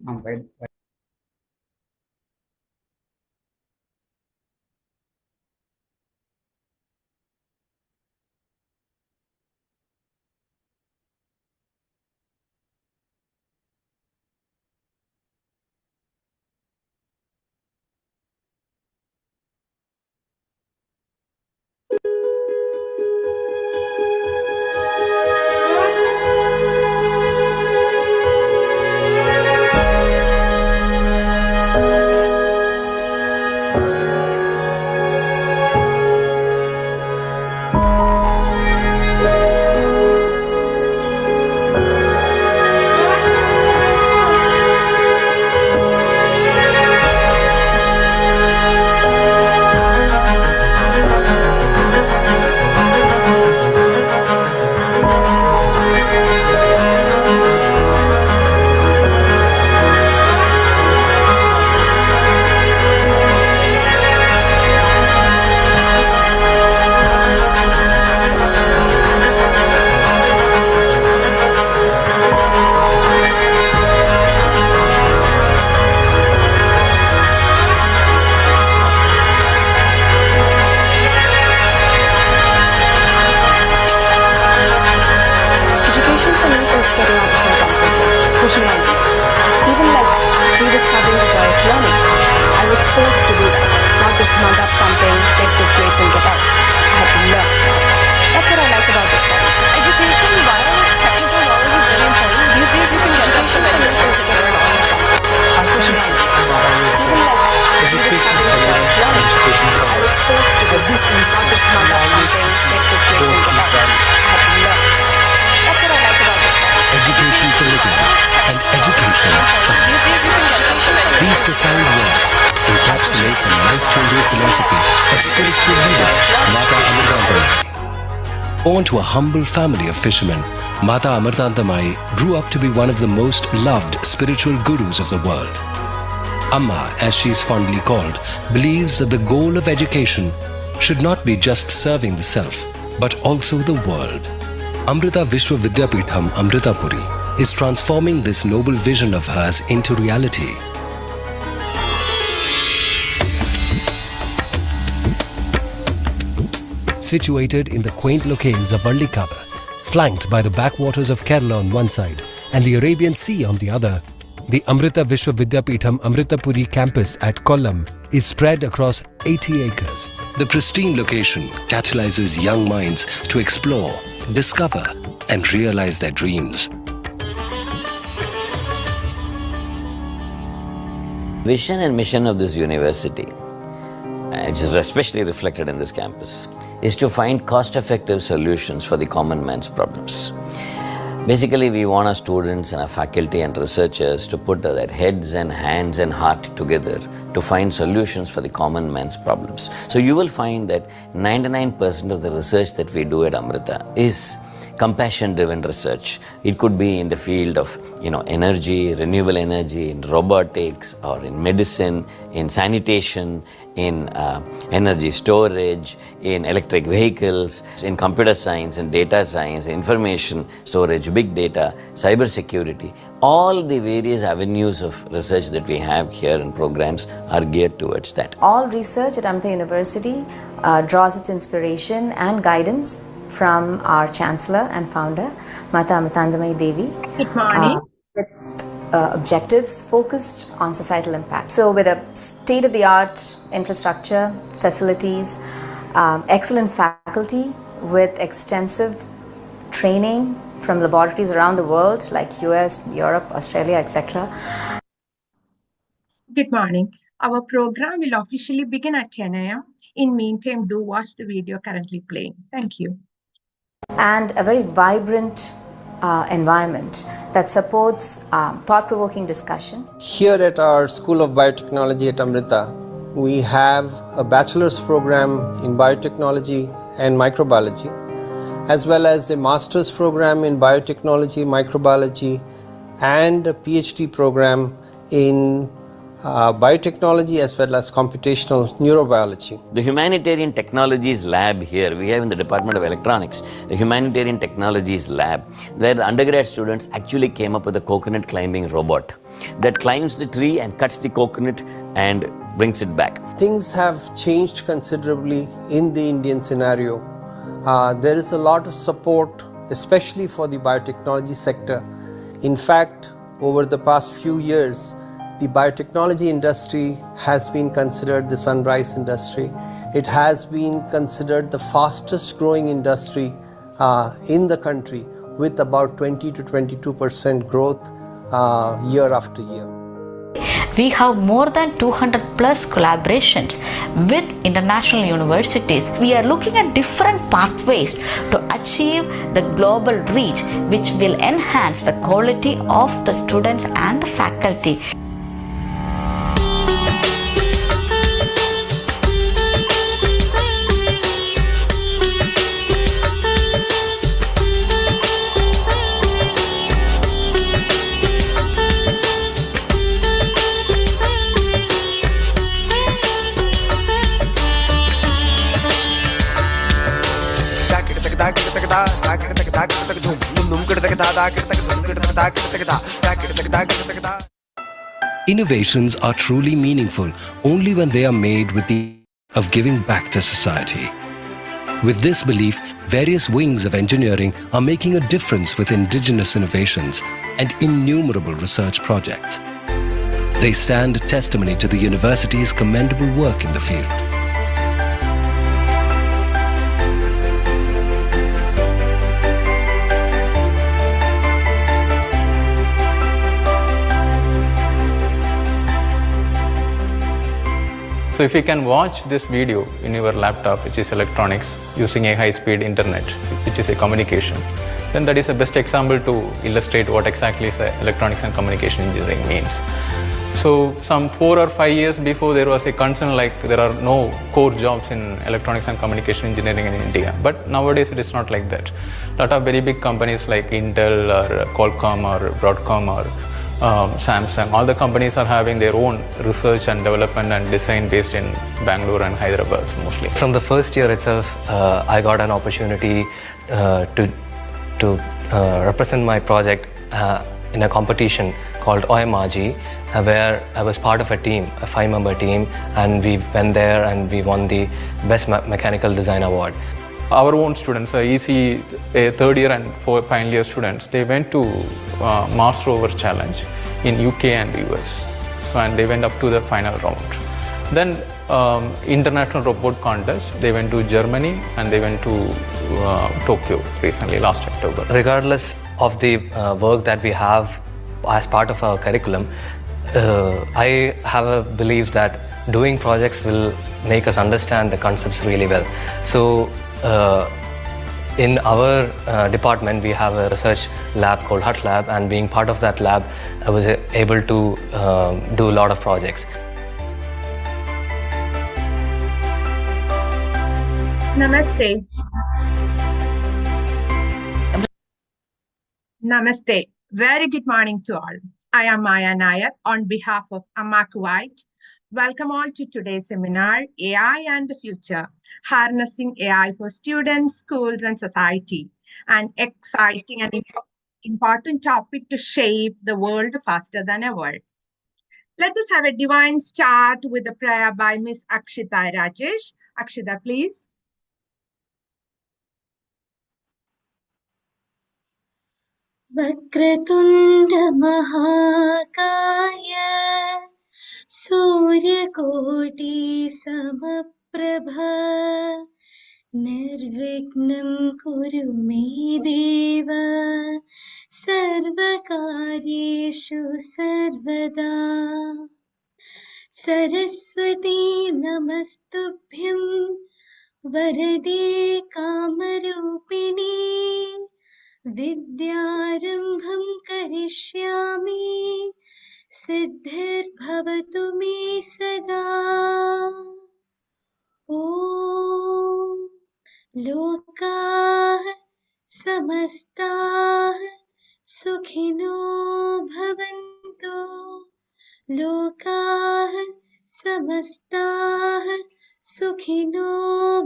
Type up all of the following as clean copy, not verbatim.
Right. Education for me is getting out of my comfort zone, pushing my limits. Even like rediscovering the joy of learning. I was forced to do that, not just mug up something, get good grades and get out. I had to learn. That's what I like about this college. Education, while technical knowledge is very important, these days you can get that from Education for me anywhere. is getting out of my comfort zone, pushing my limits. Even like education rediscovering for the joy living of and learning. education for I was life. forced to do At this that, not instant, just we mug up always something, see get good grades and both get these out. values. I had to learn. That's what I like about this college. Education for living and education for life. These days you can get that from anywhere. These profound words encapsulate the life-changing philosophy of spiritual leader Mata Amritandamai. Born to a humble family of fishermen, Mata Amritandamai grew up to be one of the most loved spiritual gurus of the world. Amma, as she is fondly called, believes that the goal of education should not be just serving the self, but also the world. Amrita Vishwa Vidyapeetham Amritapuri is transforming this noble vision of hers into reality. Situated in the quaint locales of Vallikava, flanked by the backwaters of Kerala on one side and the Arabian Sea on the other, the Amrita Vishwa Vidyapeetham Amritapuri campus at Kollam is spread across 80 acres. The pristine location catalyzes young minds to explore, discover, and realize their dreams. Vision and mission of this university, which is especially reflected in this campus, is to find cost-effective solutions for the common man's problems. Basically, we want our students and our faculty and researchers to put their heads and hands and heart together to find solutions for the common man's problems. So you will find that 99% of the research that we do at Amrita is compassion-driven research. It could be in the field of energy, renewable energy, in robotics, or in medicine, in sanitation, in energy storage, in electric vehicles, in computer science and data science, information storage, big data, cyber security. All the various avenues of research that we have here and programs are geared towards that. All research at Amrita University draws its inspiration and guidance from our Chancellor and founder, Mata Amritandamai Devi. Good morning. With objectives focused on societal impact. So with a state-of-the-art infrastructure, facilities, excellent faculty with extensive training from laboratories around the world like US, Europe, Australia, etc. Good morning. Our program will officially begin at 10 a.m. In meantime, do watch the video currently playing. Thank you. And a very vibrant environment that supports thought-provoking discussions. Here at our School of Biotechnology at Amrita, we have a bachelor's program in biotechnology and microbiology, as well as a master's program in biotechnology, microbiology, and a PhD program in biotechnology as well as computational neurobiology. The Humanitarian Technologies Lab here, we have in the Department of Electronics, the Humanitarian Technologies Lab, where the undergrad students actually came up with a coconut climbing robot. that climbs the tree and cuts the coconut and brings it back. Things have changed considerably in the Indian scenario. There is a lot of support, especially for the biotechnology sector. In fact, over the past few years, the biotechnology industry has been considered the sunrise industry. It has been considered the fastest growing industry in the country, with about 20 to 22% growth year after year. We have more than 200 plus collaborations with international universities. We are looking at different pathways to achieve the global reach, which will enhance the quality of the students and the faculty. Innovations are truly meaningful only when they are made with the of giving back to society. With this belief, various wings of engineering are making a difference with indigenous innovations and innumerable research projects. They stand testimony to the university's commendable work in the field. So if you can watch this video in your laptop, which is electronics, using a high-speed internet, which is a communication, then that is the best example to illustrate what exactly is the electronics and communication engineering means. So some 4 or 5 years before, there was a concern like there are no core jobs in electronics and communication engineering in India. But nowadays it is not like that. A lot of very big companies like Intel or Qualcomm or Broadcom or Samsung, all the companies are having their own research and development and design based in Bangalore and Hyderabad mostly. From the first year itself, I got an opportunity to represent my project in a competition called OMRG, where I was part of a team, a 5-member team, and we went there and we won the Best Mechanical Design Award. Our own students, a third year and final year students, they went to Mars Rover Challenge in UK and US. So, and they went up to the final round. Then International Robot Contest, they went to Germany and they went to Tokyo recently, last October. Regardless of the work that we have as part of our curriculum, I have a belief that doing projects will make us understand the concepts really well. So in our department, we have a research lab called HUT Lab, and being part of that lab, I was able to do a lot of projects. Namaste. Namaste. Very good morning to all. I am Maya Nair on behalf of Amma Kuwait. Welcome all to today's seminar, AI and the Future, Harnessing AI for Students, Schools and Society, an exciting and important topic to shape the world faster than ever. Let us have a divine start with a prayer by Miss Akshita Rajesh. Akshita, please. वक्रतुण्डमहाकाय सूर्यकोटिसमप्रभ निर्विघ्नं कुरु मे देव सर्वकार्येषु सर्वदा सरस्वती नमस्तुभ्यं वरदे कामरूपिणी विद्यारम्भं करिष्यामि सिद्धिर्भवतु मे सदा। ॐ लोकाः समस्ताः सुखिनो भवन्तु। लोकाः समस्ताः सुखिनो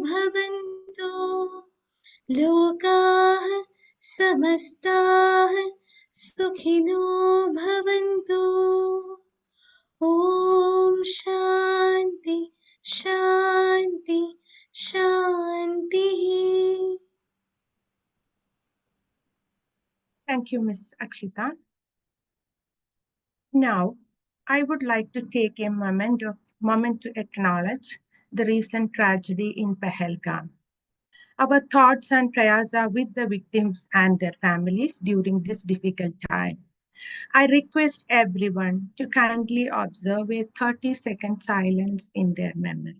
भवन्तु। लोकाः समस्ताः सुखिनो भवन्तु। Thank you, Ms. Akshita. Now, I would like to take a moment to acknowledge the recent tragedy in Pahalgam. Our thoughts and prayers are with the victims and their families during this difficult time. I request everyone to kindly observe a 30-second silence in their memory.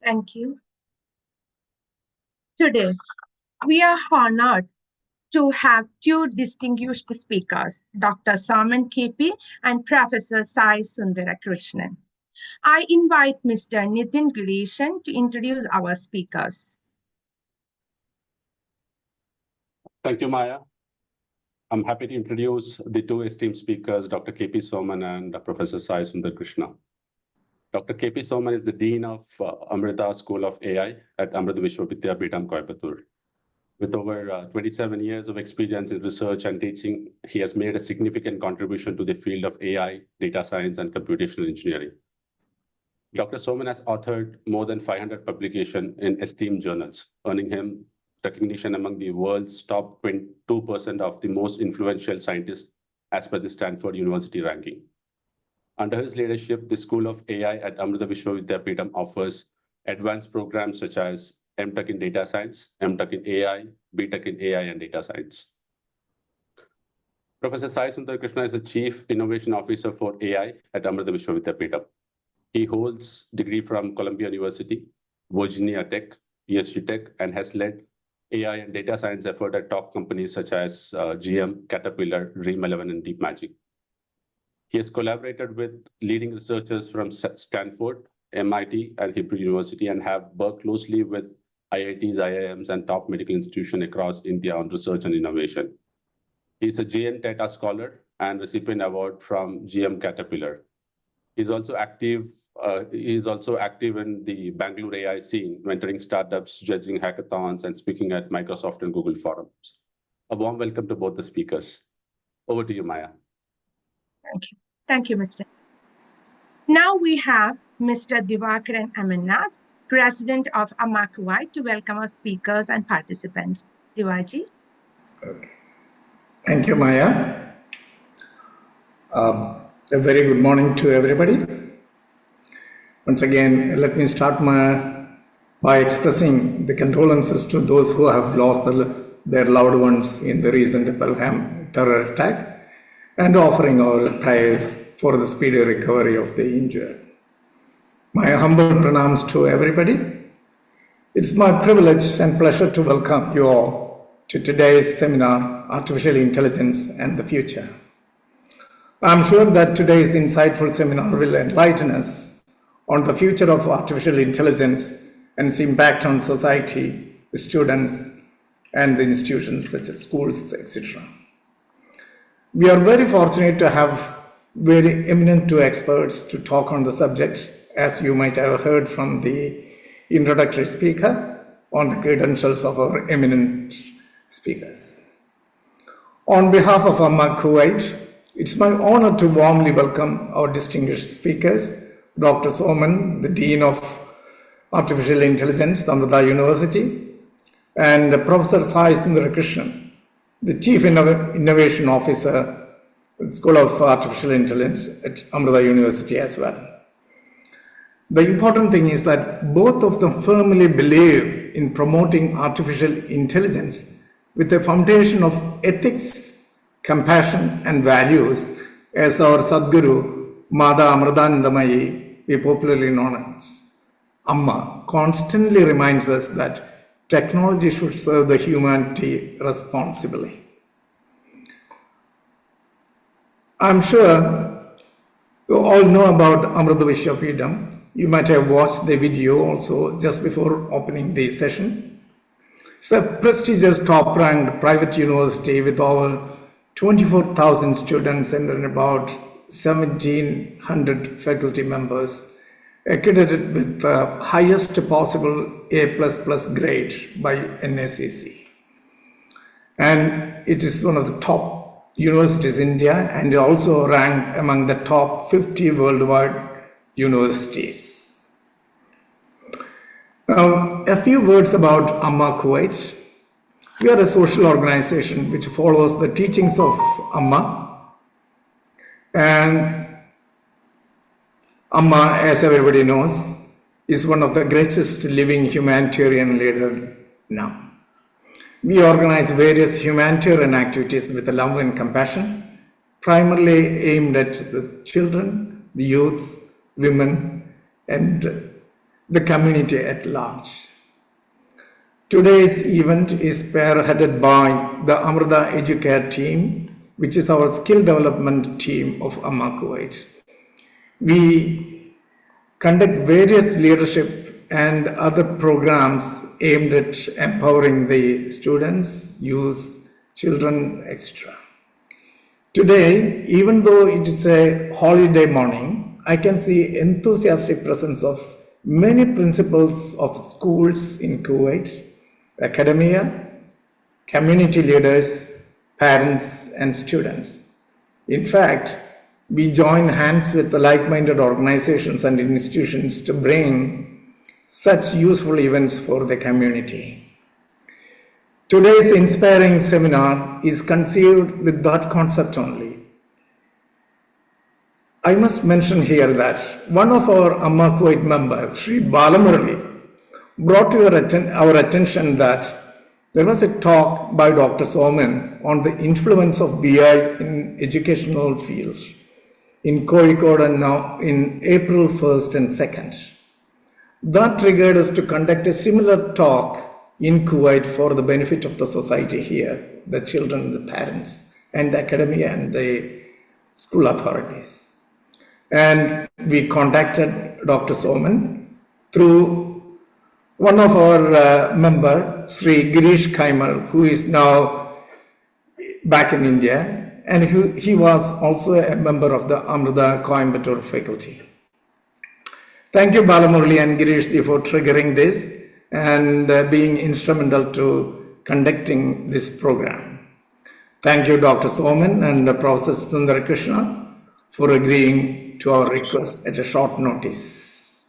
Thank you. Today, we are honored to have two distinguished speakers, Dr. Saman KP and Professor Sai Sundarakrishnan. I invite Mr. Nitin Girishan to introduce our speakers. Thank you, Maya. I'm happy to introduce the two esteemed speakers, Dr. KP Soman and Professor Sai Sundarakrishnan. Dr. KP Soman is the Dean of Amrita School of AI at Amrita Vishwavidyapitham, Coimbatore. With over 27 years of experience in research and teaching, he has made a significant contribution to the field of AI, data science, and computational engineering. Dr. Soman has authored more than 500 publications in esteemed journals, earning him recognition among the world's top 2% of the most influential scientists as per the Stanford University ranking. Under his leadership, the School of AI at Amrita Vishwavidyapitham offers advanced programs such as MTech in Data Science, MTech in AI, BTech in AI and Data Science. Professor Sai Sundarakrishnan is the Chief Innovation Officer for AI at Amrita Vishwavidyapitham. He holds degree from Columbia University, Virginia Tech, PSG Tech, and has led AI and data science effort at top companies such as GM, Caterpillar, Dream11, and DeepMagic. He has collaborated with leading researchers from Stanford, MIT, and Hebrew University, and have worked closely with IITs, IIMs, and top medical institutions across India on research and innovation. He is a JN Tata Scholar and recipient award from GM Caterpillar. He is also active in the Bangalore AI scene, mentoring startups, judging hackathons, and speaking at Microsoft and Google forums. A warm welcome to both the speakers. Over to you, Maya. Thank you. Thank you, Mr. Now we have Mr. Divakaran Amarnath, President of Amakuwai, to welcome our speakers and participants. Divaji. Okay. Thank you, Maya. A very good morning to everybody. Once again, let me start by expressing the condolences to those who have lost their loved ones in the recent Pelham terror attack, and offering our prayers for the speedy recovery of the injured. My humble pranams to everybody. It's my privilege and pleasure to welcome you all to today's seminar, Artificial Intelligence and the Future. I'm sure that today's insightful seminar will enlighten us on the future of artificial intelligence and its impact on society, the students, and the institutions such as schools, etc. We are very fortunate to have very eminent two experts to talk on the subject, as you might have heard from the introductory speaker on the credentials of our eminent speakers. On behalf of Amakuwai, it's my honor to warmly welcome our distinguished speakers, Dr. Soman, the Dean of Artificial Intelligence, Amrita University, and Professor Sai Sundarakrishnan, the Chief Innovation Officer at the School of Artificial Intelligence at Amrita University as well. The important thing is that both of them firmly believe in promoting artificial intelligence with a foundation of ethics, compassion, and values, as our Sadguru, Mada Amritanandamayi, we popularly known as Amma, constantly reminds us that technology should serve the humanity responsibly. I'm sure you all know about Amrita Vishwavidyapitham. You might have watched the video also just before opening the session. It's a prestigious top-ranked private university with over 24,000 students and about 1,700 faculty members accredited with the highest possible A++ grade by NACC. And it is one of the top universities in India and also ranked among the top 50 worldwide universities. Now, a few words about Amma Kuwait. We are a social organization which follows the teachings of Amma. And Amma, as everybody knows, is one of the greatest living humanitarian leaders now. We organize various humanitarian activities with love and compassion, primarily aimed at the children, the youth, women, and the community at large. Today's event is spearheaded by the Amrita Educare team, which is our skill development team of Amma Kuwait. We conduct various leadership and other programs aimed at empowering the students, youth, children, etc. Today, even though it is a holiday morning, I can see enthusiastic presence of many principals of schools in Kuwait, academia, community leaders, parents, and students. In fact, we join hands with the like-minded organizations and institutions to bring such useful events for the community. Today's inspiring seminar is conceived with that concept only. I must mention here that one of our Amma Kuwait members, Sri Balamurali, brought to our attention that there was a talk by Dr. Soman on the influence of BI in educational fields in Kozhikode and now in April 1st and 2nd. That triggered us to conduct a similar talk in Kuwait for the benefit of the society here, the children, the parents, and the academia and the school authorities. And we contacted Dr. Soman through one of our member, Sri Girish Kaimal, who is now back in India, and he was also a member of the Amrita Coimbatore faculty. Thank you, Balamurali and Girishji, for triggering this and being instrumental to conducting this program. Thank you, Dr. Soman and Professor Sundar Krishna, for agreeing to our request at a short notice.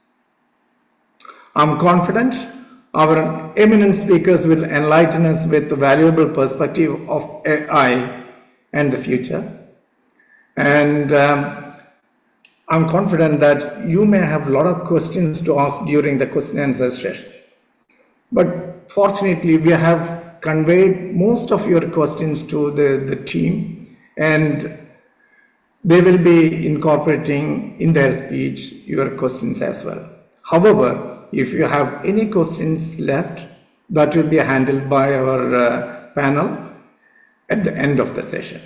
I'm confident our eminent speakers will enlighten us with the valuable perspective of AI and the future. And I'm confident that you may have a lot of questions to ask during the question and answer session. But fortunately, we have conveyed most of your questions to the team, and they will be incorporating in their speech your questions as well. However, if you have any questions left, that will be handled by our panel at the end of the session.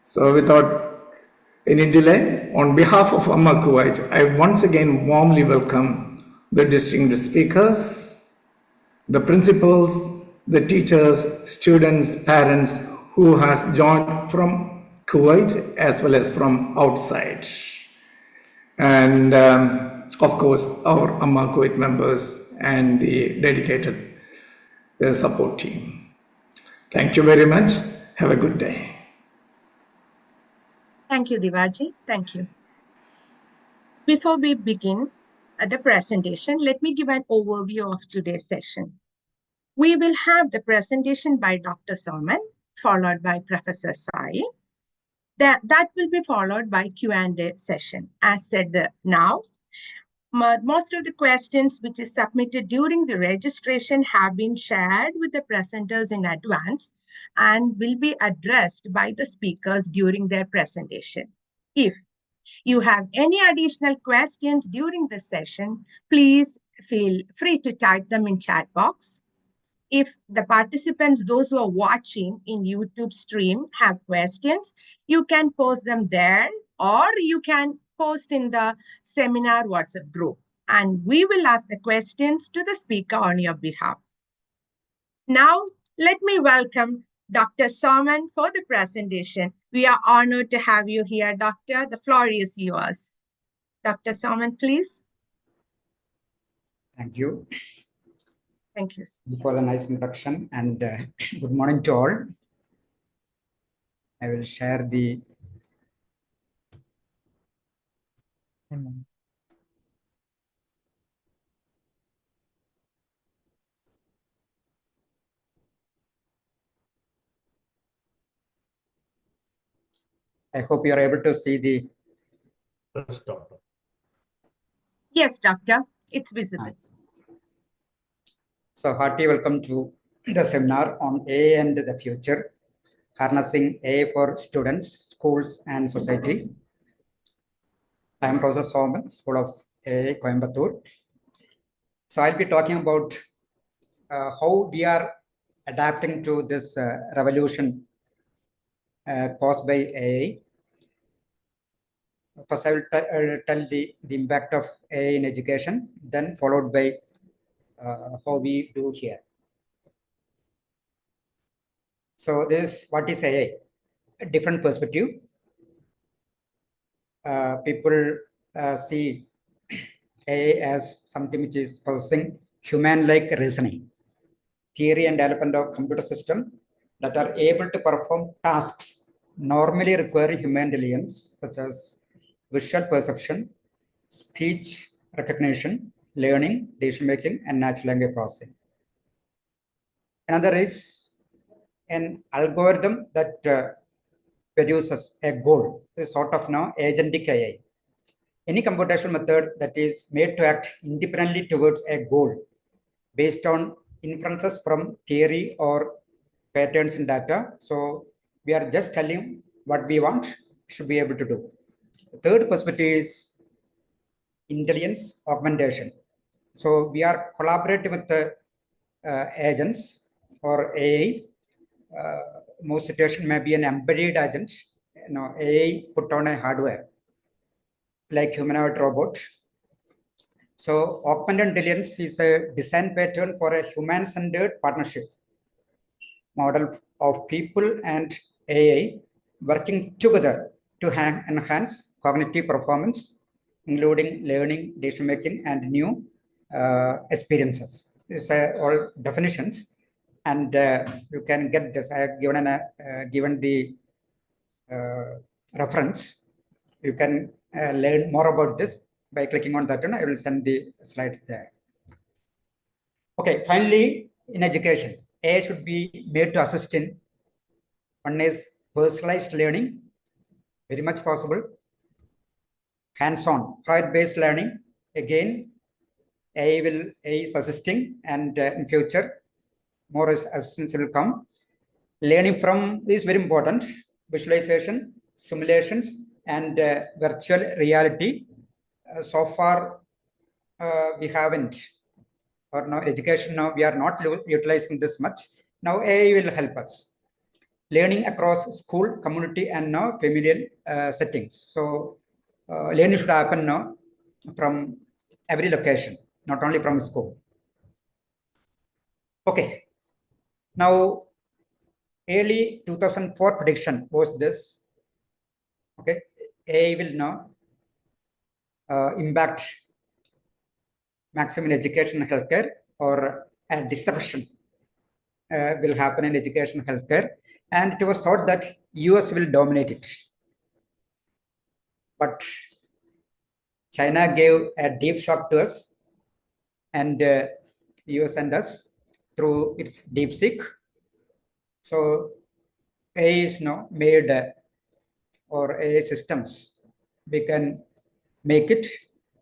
So without any delay, on behalf of Amma Kuwait, I once again warmly welcome the distinguished speakers, the principals, the teachers, students, parents who has joined from Kuwait as well as from outside. And of course, our Amma Kuwait members and the dedicated support team. Thank you very much. Have a good day. Thank you, Divaji. Thank you. Before we begin the presentation, let me give an overview of today's session. We will have the presentation by Dr. Soman, followed by Professor Sai. That will be followed by Q&A session. As said now, most of the questions which is submitted during the registration have been shared with the presenters in advance and will be addressed by the speakers during their presentation. If you have any additional questions during the session, please feel free to type them in chat box. If the participants, those who are watching in YouTube stream, have questions, you can post them there, or you can post in the seminar WhatsApp group, and we will ask the questions to the speaker on your behalf. Now, let me welcome Dr. Soman for the presentation. We are honored to have you here, Doctor. The floor is yours. Dr. Soman, please. Thank you Thank you. for the nice introduction and good morning to all. I will share the I hope you are able to see the Yes, Doctor. It's visible. Nice. So hearty welcome to the seminar on AI and the future, harnessing AI for students, schools, and society. I am Professor Soman, School of AI, Coimbatore. So I'll be talking about how we are adapting to this revolution caused by AI. First, I will tell the impact of AI in education, then followed by how we do here. So this is what is AI? A different perspective. People see AI as something which is possessing human-like reasoning, theory and development of computer system that are able to perform tasks normally requiring human intelligence, such as visual perception, speech recognition, learning, decision making, and natural language processing. Another is an algorithm that produces a goal, a sort of agentic AI. Any computational method that is made to act independently towards a goal based on inferences from theory or patterns in data. So we are just telling what we want, should be able to do. The third perspective is intelligence augmentation. So we are collaborating with the agents or AI. Most situation may be an embedded agent, AI put on a hardware like humanoid robot. So augmented intelligence is a design pattern for a human-centered partnership model of people and AI working together to enhance cognitive performance, including learning, decision making, and new experiences. These are all definitions, and you can get this. I have given the reference. You can learn more about this by clicking on that, and I will send the slides there. Okay, finally, in education, AI should be made to assist in one is personalized learning, very much possible. Hands-on, project-based learning, again, AI is assisting, and in future, more assistance will come. Learning from is very important. Visualization, simulations, and virtual reality. So far, we haven't, or no education now, we are not utilizing this much. Now AI will help us. Learning across school, community, and now familial settings. So learning should happen now from every location, not only from school. Okay. Now, early 2004 prediction was this. Okay, AI will now impact maximum in education and healthcare, or a disruption will happen in education and healthcare. And it was thought that US will dominate it. But China gave a deep shock to us, and US and us through its DeepSeek. So AI is now made, or AI systems, we can make it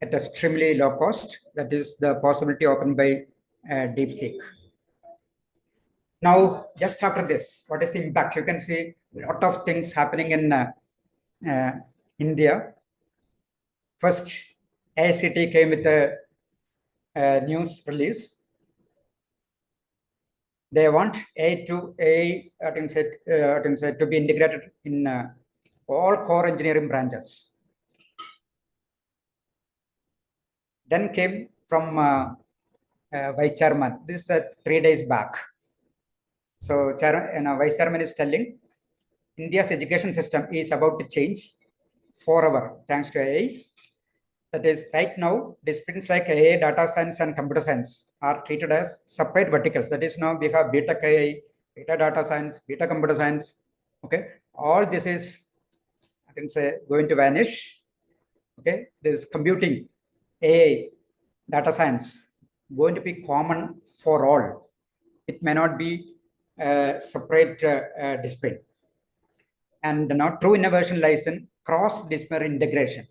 at extremely low cost. That is the possibility opened by DeepSeek. Now, just after this, what is the impact? You can see a lot of things happening in India. First, AICT came with a news release. They want AI to be integrated in all core engineering branches. Then came from Vice Chairman. This is 3 days back. So, Vice Chairman is telling India's education system is about to change forever thanks to AI. That is, right now, disciplines like AI, data science, and computer science are treated as separate verticals. That is, now we have beta AI, beta data science, beta computer science. Okay, all this is, I can say, going to vanish. Okay, this computing, AI, data science, going to be common for all. It may not be a separate discipline. And now true innovation lies in cross-disciplinary integration.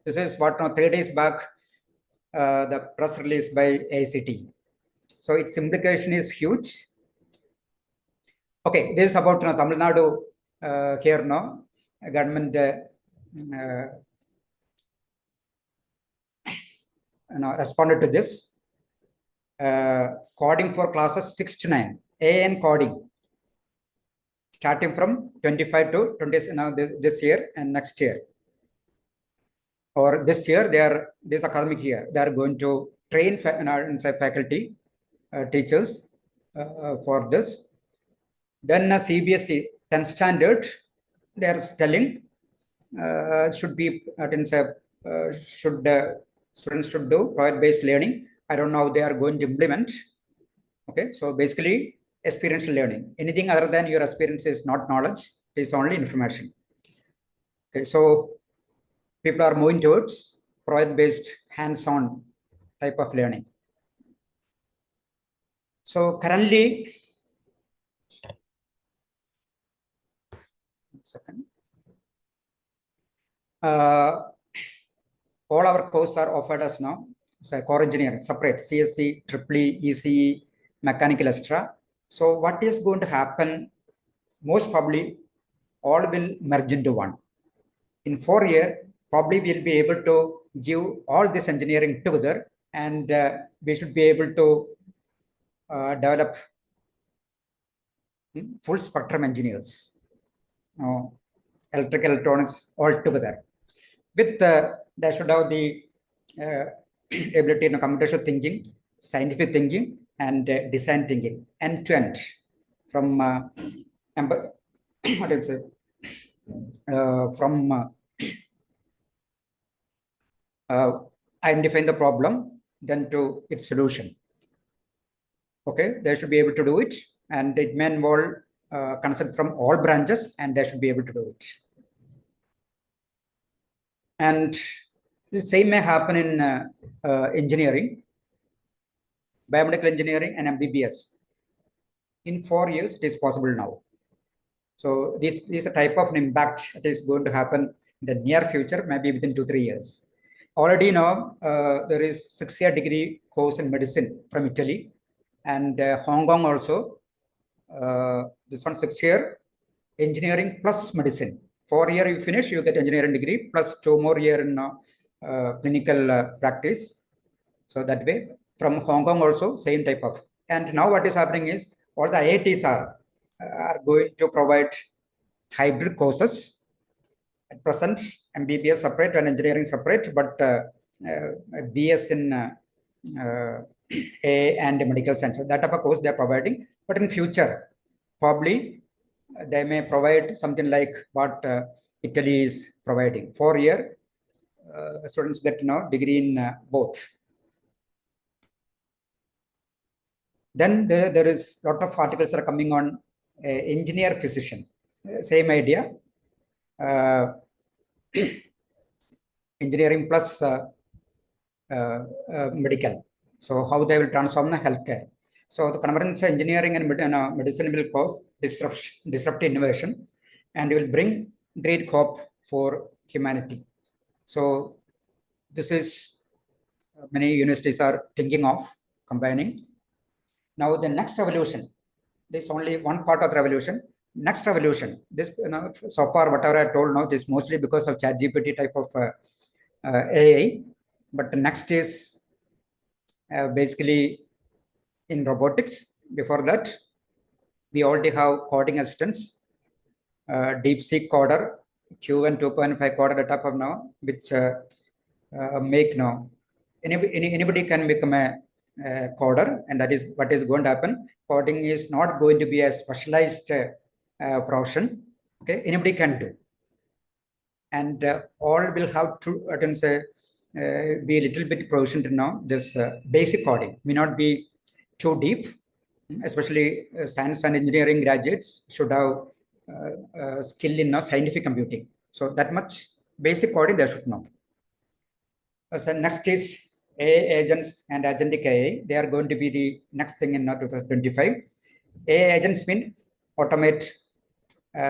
This is what 3 days back the press release by ACT. So its implication is huge. Okay, this is about Tamil Nadu here now. Government responded to this. Coding for classes 6 to 9, AN coding, starting from 25 to 20 now this year and next year. Or this year, this academic year, they are going to train faculty, teachers for this. Then CBSE 10th standard, they are telling should be students should do project-based learning. I don't know how they are going to implement. Okay, so basically experiential learning. Anything other than your experience is not knowledge; it is only information. Okay, so people are moving towards project-based, hands-on type of learning. So currently, all our courses are offered as now. So core engineering, separate, CSE, EEE, ECE, mechanical extra. So what is going to happen? Most probably, all will merge into one. In 4 years, probably we'll be able to give all this engineering together, and we should be able to develop full spectrum engineers, electrical, electronics all together. With they should have the ability in computational thinking, scientific thinking, and design thinking, end to end, from what is it? From identifying the problem, then to its solution. Okay, they should be able to do it, and it may involve consent from all branches, and they should be able to do it. And the same may happen in engineering, biomedical engineering, and MBBS. In 4 years, it is possible now. So this is a type of an impact that is going to happen in the near future, maybe within 2-3 years. Already now, there is 6-year degree course in medicine from Italy, and Hong Kong also. This one 6-year engineering plus medicine. 4 year you finish, you get engineering degree plus 2 more year in clinical practice. So that way, from Hong Kong also same type of. And now what is happening is all the IITs are going to provide hybrid courses. At present, MBBS separate and engineering separate, but BS in A and medical science. That type of course they are providing. But in future, probably they may provide something like what Italy is providing. 4 year students get degree in both. Then there is a lot of articles are coming on engineer physician. Same idea. Engineering plus medical. So how they will transform the healthcare. So the convergence engineering and medicine will cause disruptive innovation, and will bring great hope for humanity. So this is many universities are thinking of combining. Now the next revolution, this is only one part of the revolution. Next revolution, this so far whatever I told now, this mostly because of ChatGPT type of AI, but the next is basically in robotics. Before that, we already have coding assistants, DeepSeek coder, Q1 2.5 coder type of now, which make now anybody can become a coder, and that is what is going to happen. Coding is not going to be a specialized profession. Okay, anybody can do, and all will have to be a little bit proficient in now this basic coding. May not be too deep, especially science and engineering graduates should have skill in scientific computing. So that much basic coding they should know. So next is AI agents and agentic AI. They are going to be the next thing in 2025. AI agents mean automate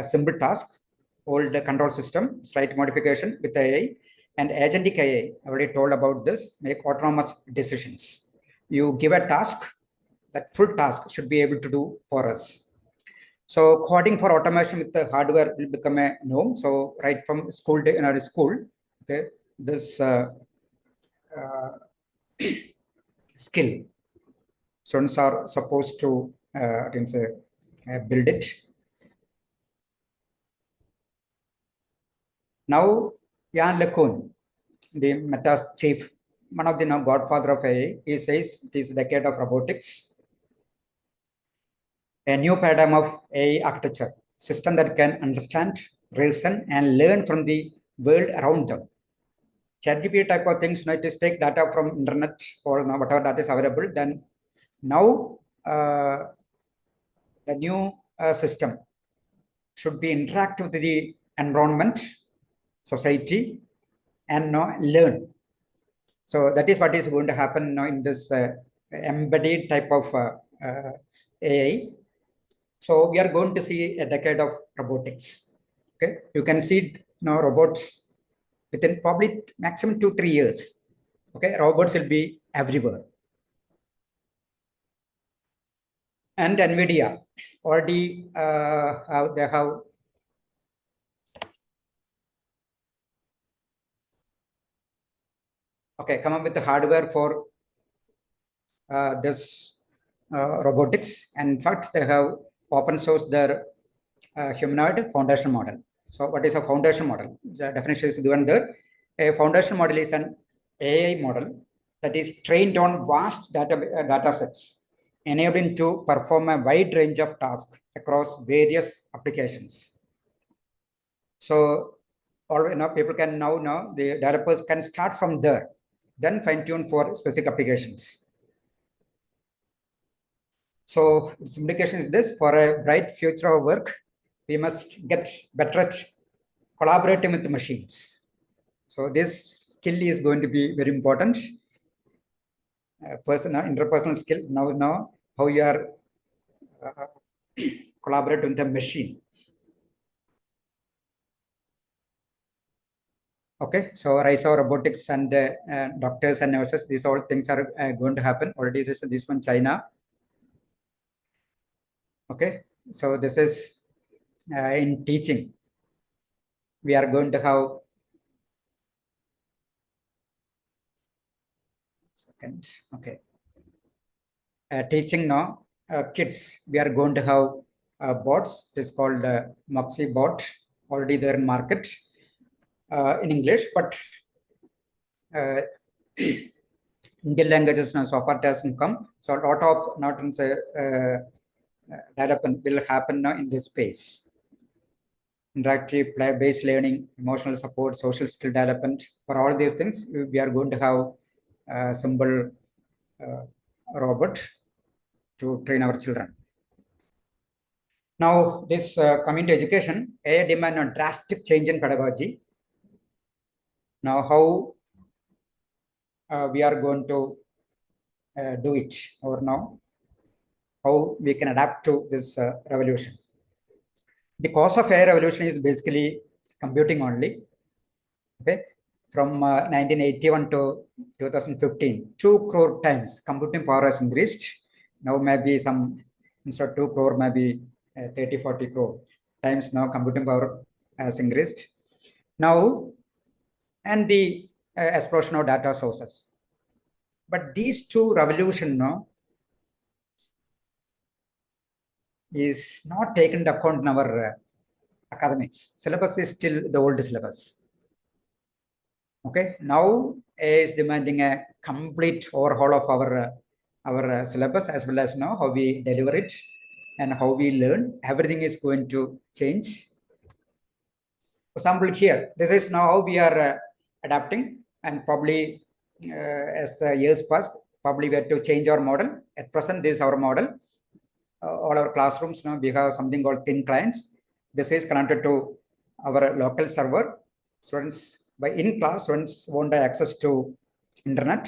simple task, hold the control system, slight modification with AI, and agentic AI, I already told about this, make autonomous decisions. You give a task, that full task should be able to do for us. So coding for automation with the hardware will become a norm. So right from school day in our school, okay, this skill students are supposed to build it. Now, Jan LeCun, the Meta's chief, one of the godfather of AI, he says it is a decade of robotics, a new paradigm of AI architecture, system that can understand, reason, and learn from the world around them. ChatGPT type of things, it is take data from internet or whatever data is available. Then now the new system should be interact with the environment, society, and learn. So that is what is going to happen now in this embedded type of AI. So we are going to see a decade of robotics. Okay, you can see now robots within probably maximum 2-3 years. Okay, robots will be everywhere. And NVIDIA already they have come up with the hardware for this robotics. And in fact, they have open sourced their humanoid foundation model. So what is a foundation model? The definition is given there. A foundation model is an AI model that is trained on vast data sets, enabling to perform a wide range of tasks across various applications. So all people can now know, the developers can start from there, then fine tune for specific applications. So its implication is this: for a bright future of work, we must get better at collaborating with the machines. So this skill is going to be very important. Interpersonal skill. Now how you are collaborate with the machine. Okay, so rise of robotics and doctors and nurses, these all things are going to happen. Already this one China. Okay, so this is in teaching. We are going to have teaching now kids. We are going to have bots. It is called Moxie bot. Already there in market in English, but Indian languages now so far doesn't come. So a lot of development will happen now in this space. Interactive, play-based learning, emotional support, social skill development. For all these things, we are going to have simple robot to train our children. Now, this coming to education, AI demand a drastic change in pedagogy. Now, how we are going to do it, or now how we can adapt to this revolution. The cause of AI revolution is basically computing only. Okay, from 1981 to 2015, 2 crore times computing power has increased. Now maybe some, instead of 2 crore, maybe 30-40 crore times now computing power has increased. Now, and the explosion of data sources. But these two revolutions now is not taken into account in our academics. Syllabus is still the old syllabus. Okay, now AI is demanding a complete overhaul of our our syllabus as well as now how we deliver it and how we learn. Everything is going to change. For example, here, this is now how we are adapting, and probably as years pass, probably we have to change our model. At present, this is our model. All our classrooms now we have something called thin clients. This is connected to our local server. Students by in class, students won't have access to internet.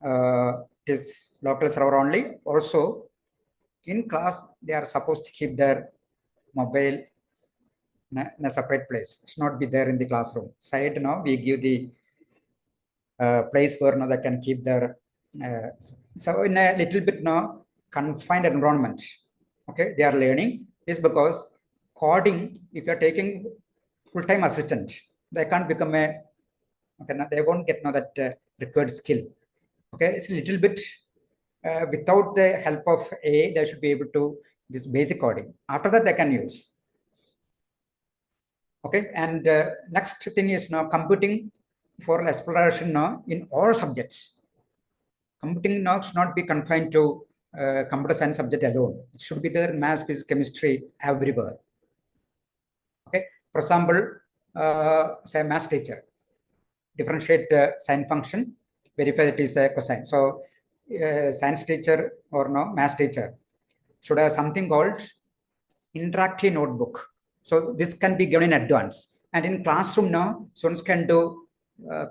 It is local server only. Also, in class, they are supposed to keep their mobile in a separate place. It should not be there in the classroom. Side now, we give the place where now they can keep their. So in a little bit now confined environment, okay, they are learning is because coding. If you are taking full-time assistant, they can't become a. Okay, now they won't get now that required skill. Okay, it's a little bit without the help of AI, they should be able to this basic coding. After that, they can use. Okay, and next thing is now computing for exploration now in all subjects. Computing now should not be confined to computer science subject alone. It should be there in math, physics, chemistry, everywhere. Okay, for example, say math teacher, differentiate sine function, verify that is a cosine. So science teacher or no math teacher should have something called interactive notebook. So this can be given in advance. And in classroom now, students can do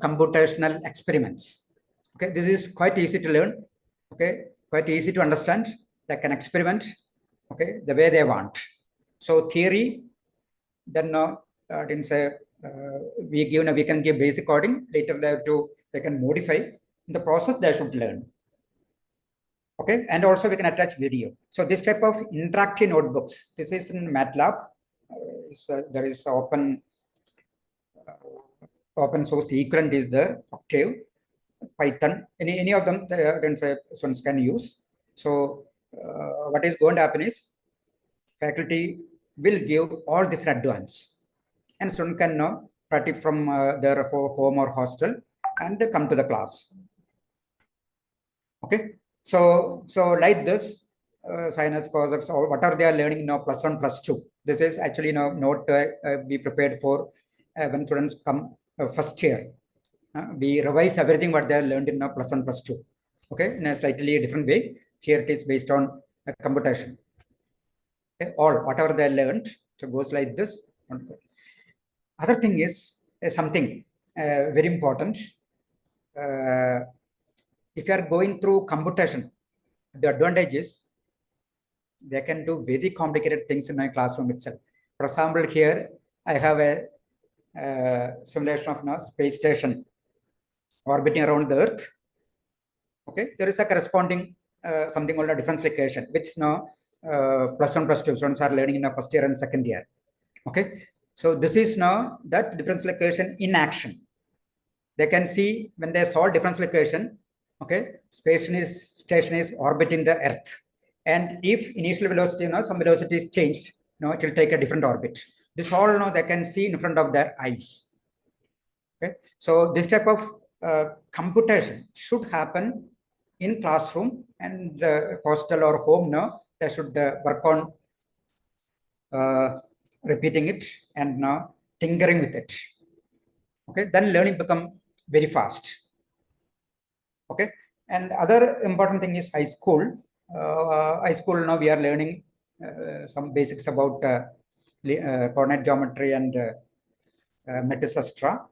computational experiments. Okay, this is quite easy to learn. Okay, quite easy to understand. They can experiment. Okay, the way they want. So theory, then now didn't say we can give basic coding. Later they can modify. In the process, they should learn. Okay, and also we can attach video. So this type of interactive notebooks. This is in MATLAB. There is open source equivalent is there, Octave, Python, any of them students can use. So what is going to happen is faculty will give all this in advance, and student can now practice from their home or hostel and come to the class. Okay, so like this. Sinus causes or what are they are learning now +1 +2. This is actually now not be prepared for when students come first year. We revise everything what they are learned in now +1 +2. Okay, in a slightly different way. Here it is based on computation. Okay, all whatever they learned, so goes like this. Other thing is something very important. If you are going through computation, the advantage is they can do very complicated things in my classroom itself. For example, here I have a simulation of now space station orbiting around the Earth. Okay, there is a corresponding something called a differential equation, which now +1 +2 students are learning in the first year and second year. Okay, so this is now that differential equation in action. They can see when they solve differential equation. Okay, space station is orbiting the Earth. And if initial velocity, some velocity is changed, it will take a different orbit. This all now they can see in front of their eyes. Okay, so this type of computation should happen in classroom, and hostel or home now they should work on repeating it and now tinkering with it. Okay, then learning become very fast. Okay, and other important thing is high school. High school now we are learning some basics about coordinate geometry and metasastra.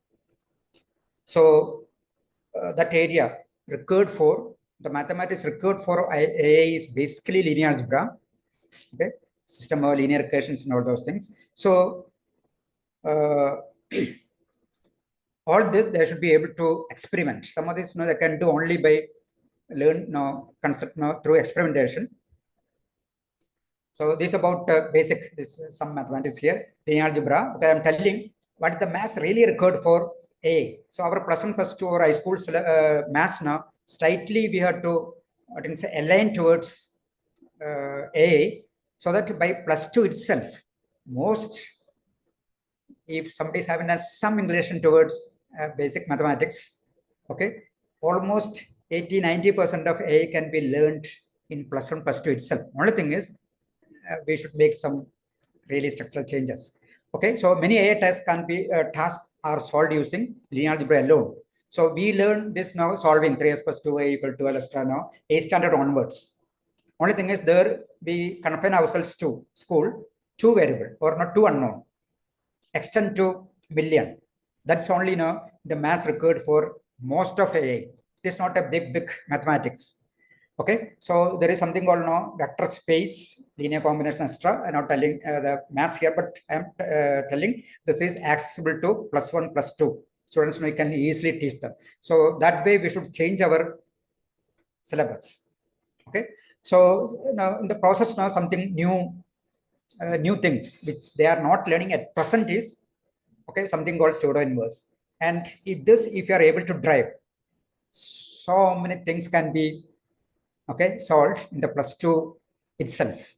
So that area required for the mathematics required for AI is basically linear algebra, okay, system of linear equations and all those things. So all this they should be able to experiment. Some of this they can do only by learn concept through experimentation. So this about basic some mathematics here, linear algebra. Okay, I am telling what is the maths really required for A. So our +1 +2 or high school maths now slightly we have to align towards A, so that by +2 itself, if somebody is having some inclination towards basic mathematics, okay, almost 80-90% of AI can be learned in +1, +2 itself. Only thing is, we should make some really structural changes. Okay, so many AI tasks are solved using linear algebra alone. So we learn this now solving 3s + 2a = 12 extra now, 8th standard onwards. Only thing is there we confine ourselves to school 2 variable or not 2 unknown, extend to million. That's only the maths required for most of AI. It is not a big mathematics. Okay, so there is something called vector space, linear combination extra. I'm not telling the maths here, but I'm telling this is accessible to +1, +2. Students can easily teach them. So that way we should change our syllabus. Okay, so now in the process now something new things which they are not learning at present is something called pseudo inverse. And if you are able to drive, so many things can be solved in the +2 itself.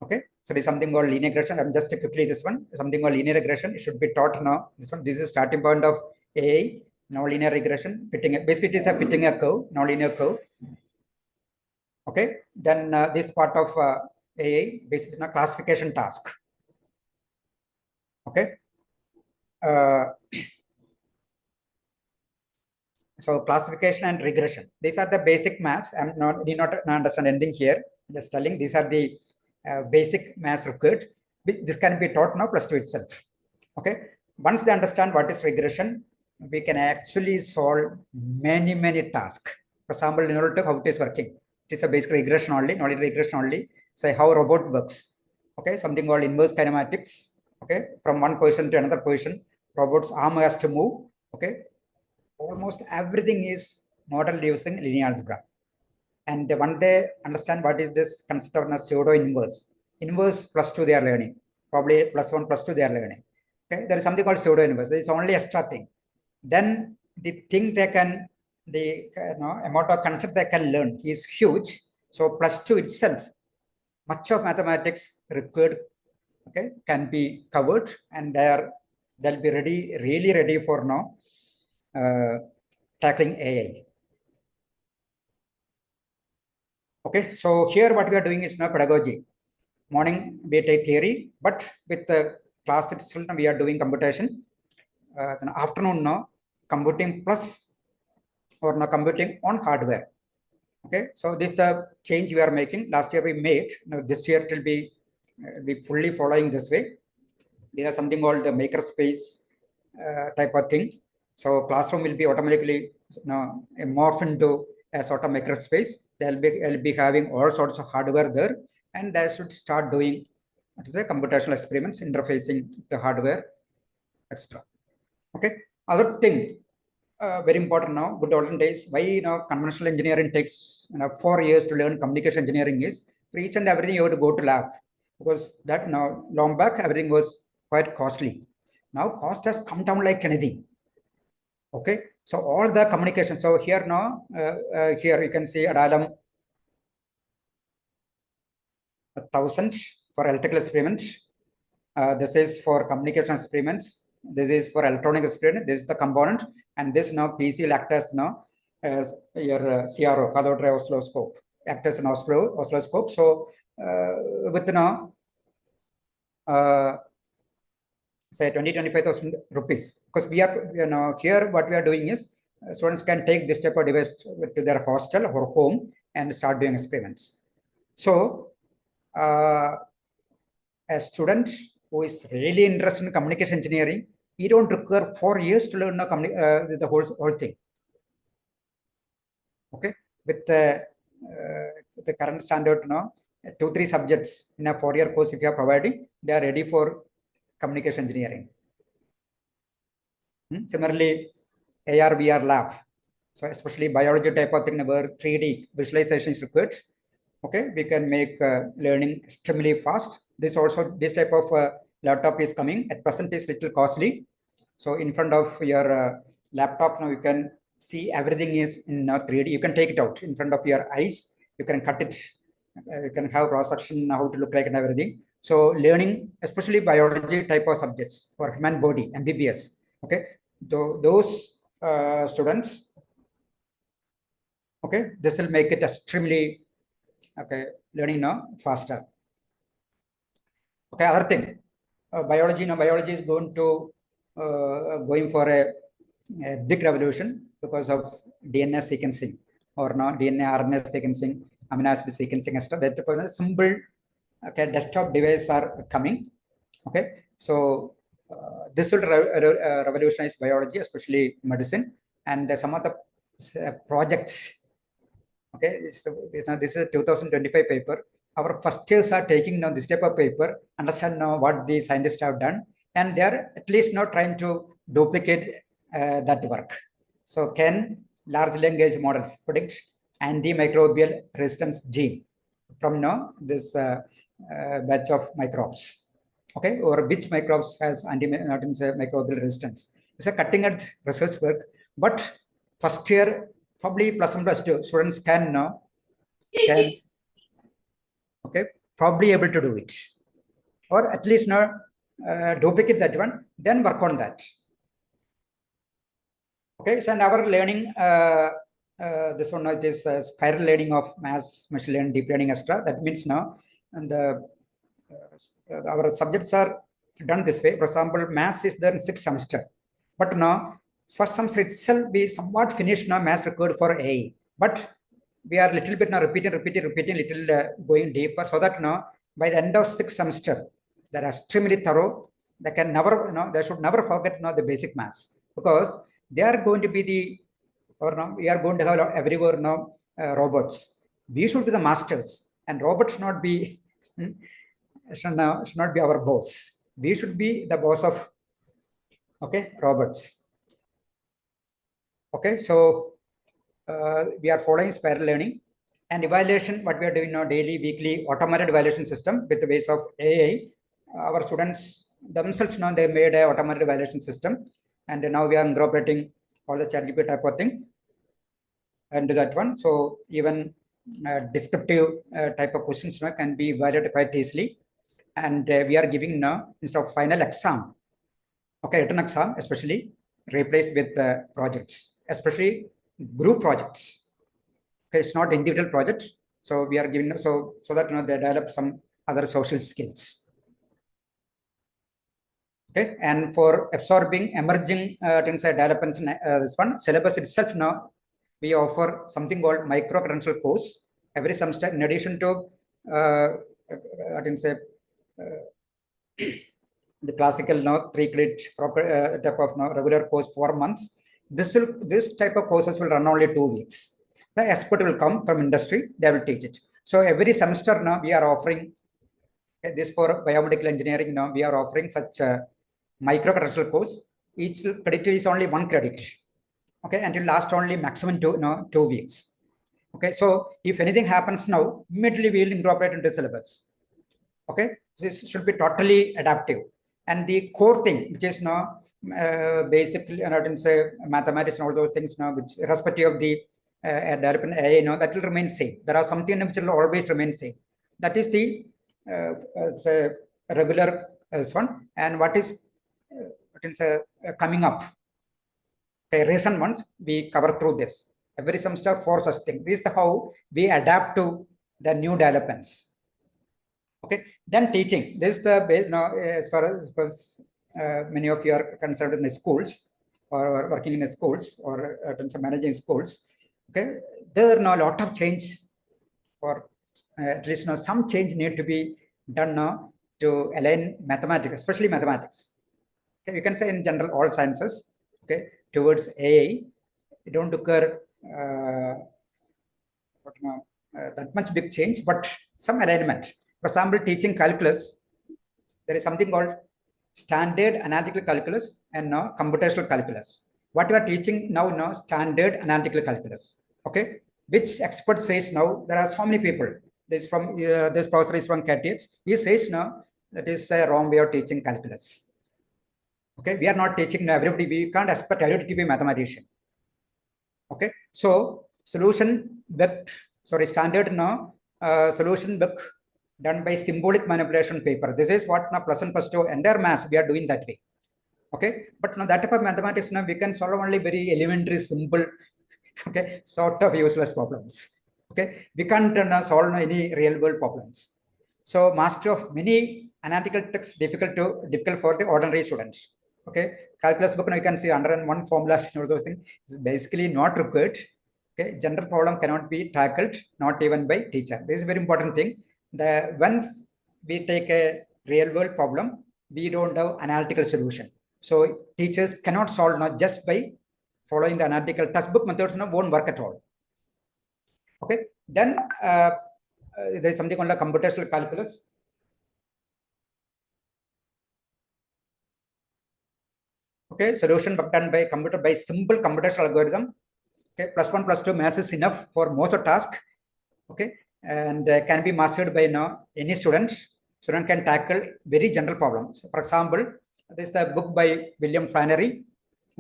Okay, so there's something called linear regression. I'm just quickly this one, something called linear regression. It should be taught now. This is starting point of AI. Now linear regression, basically it is a fitting a curve, now linear curve. Okay, then this part of AI based on a classification task. Okay. So classification and regression, these are the basic maths. I'm need not understand anything here, just telling these are the basic maths required. This can be taught now +2 itself. Okay, once they understand what is regression, we can actually solve many tasks. For example, in order to how it is working, it is a basic regression only, knowledge regression only. Say how robot works. Okay, something called inverse kinematics. Okay, from one position to another position, robot's arm has to move. Okay, almost everything is modeled using linear algebra. And when they understand what is this concept of pseudo inverse, inverse +2 they are learning, probably +1, +2 they are learning. Okay, there is something called pseudo inverse. There is only extra thing. Then the thing they can, the amount of concept they can learn is huge. So +2 itself, much of mathematics required, can be covered, and they'll be really ready for now tackling AI. Okay, so here what we are doing is now pedagogy. Morning we take theory, but with the class itself we are doing computation. Then afternoon now computing plus or now computing on hardware. Okay, so this is the change we are making. Last year we made. Now this year it will be fully following this way. There is something called the makerspace type of thing. So classroom will be automatically morph into a sort of makerspace. They'll be having all sorts of hardware there, and they should start doing the computational experiments, interfacing the hardware, etc. Okay. Other thing, very important now, good olden days, why conventional engineering takes 4 years to learn communication engineering is for each and everything you have to go to lab, because that now long back everything was quite costly. Now cost has come down like anything. Okay, so all the communication. So here now, here you can see Adalum 1,000 for electrical experiments. This is for communication experiments. This is for electronic experiment. This is the component, and this now PC will act as now as your CRO, cathode ray oscilloscope, act as an oscilloscope. So with now say 20-25,000 rupees, because we are here what we are doing is students can take this type of device to their hostel or home and start doing experiments. So a student who is really interested in communication engineering, you don't require 4 years to learn the whole thing. Okay, with the current standard now, 2-3 subjects in a 4-year course if you are providing, they are ready for communication engineering. Similarly, AR VR lab, so especially biology type of thing where 3D visualization is required. Okay, we can make learning extremely fast. This type of laptop is coming. At present is little costly. So in front of your laptop now you can see everything is in 3D. You can take it out in front of your eyes. You can cut it. You can have cross section, how to look like and everything. So learning, especially biology type of subjects for human body, MBBS. Okay, so those students Okay, this will make it extremely learning now faster. Okay, other thing, biology is going to going for a big revolution because of DNA sequencing or no DNA RNA sequencing, amino acid sequencing, etc. That simple desktop devices are coming. Okay, so this will revolutionize biology, especially medicine, and some of the projects. Okay, so this is a 2025 paper. Our first years are taking now this type of paper, understand now what the scientists have done, and they are at least now trying to duplicate that work. So can large language models predict antimicrobial resistance gene from now this batch of microbes? Okay, or which microbes has antimicrobial resistance? It's a cutting edge research work, but first year, probably plus one plus two students can now probably able to do it, or at least now duplicate that one, then work on that. Okay, so in our learning, this one is spiral learning of maths, machine learning, deep learning, etc. That means now, and the our subjects are done this way. For example, maths is there in 6th semester, but now first semester itself we somewhat finished now maths required for A, but we are little bit now repeating, little going deeper, so that now by the end of 6th semester, they're extremely thorough. They can never, they should never forget the basic maths, because they are going to be the, or now we are going to have everywhere now robots. We should be the masters, and robots should not be should not be our boss. We should be the boss of robots. Okay, so we are following spiral learning and evaluation. What we are doing now, daily, weekly, automated evaluation system with the base of AI. Our students themselves now they made a automated evaluation system, and now we are incorporating all the ChatGPT type of thing and that one. So even descriptive type of questions now can be evaluated quite easily, and we are giving now instead of final exam, written exam, especially replaced with projects, especially group projects. Okay, it's not individual projects, so we are giving so that they develop some other social skills. Okay, and for absorbing emerging developments in this one syllabus itself, now we offer something called micro credential course every semester. In addition to the classical 3 credit proper type of regular course 4 months. This type of courses will run only 2 weeks. The expert will come from industry, they will teach it. So every semester now we are offering this for biomedical engineering. Now we are offering such a micro credential course. Each credit is only 1 credit. Okay, and it will last only maximum 2 weeks. Okay, so if anything happens now, immediately we will incorporate into syllabus. Okay, this should be totally adaptive. And the core thing, which is now basically, and I didn't say mathematics and all those things now, which irrespective of the development AI, that will remain same. There are something which will always remain same. That is the regular one, and what is coming up. Okay, recent ones we cover through this every semester for such thing. This is how we adapt to the new developments. Okay, then teaching. This is the base now, as far as many of you are concerned in the schools or working in the schools or managing schools. Okay, there are now a lot of change, or at least now some change need to be done now to align mathematics, especially mathematics. Okay, you can say in general all sciences. Okay, towards AI, you don't occur that much big change, but some alignment. For example, teaching calculus, there is something called standard analytical calculus and now computational calculus. What we are teaching now, standard analytical calculus. Okay, which expert says now there are so many people. This from this professor is from KTH. He says now that is a wrong way of teaching calculus. Okay, we are not teaching everybody. We can't expect everybody to be a mathematician. Okay, so solution book, standard now solution book done by symbolic manipulation paper. This is what now plus one plus two entire maths we are doing that way. Okay, but now that type of mathematics now we can solve only very elementary simple Okay, sort of useless problems. Okay, we can't solve any real world problems. So mastery of many analytical texts difficult for the ordinary students. Okay, calculus book now you can see 101 formulas and all those things is basically not required. Okay, general problem cannot be tackled, not even by teacher. This is a very important thing. Once we take a real world problem, we don't have analytical solution. So teachers cannot solve not just by following the analytical textbook methods won't work at all. Okay, then there is something called computational calculus. Okay, solution done by computer by simple computational algorithm. Okay, +1 +2 maths is enough for most of task. Okay, and can be mastered by any student. Student can tackle very general problems. For example, this is the book by William Flannery.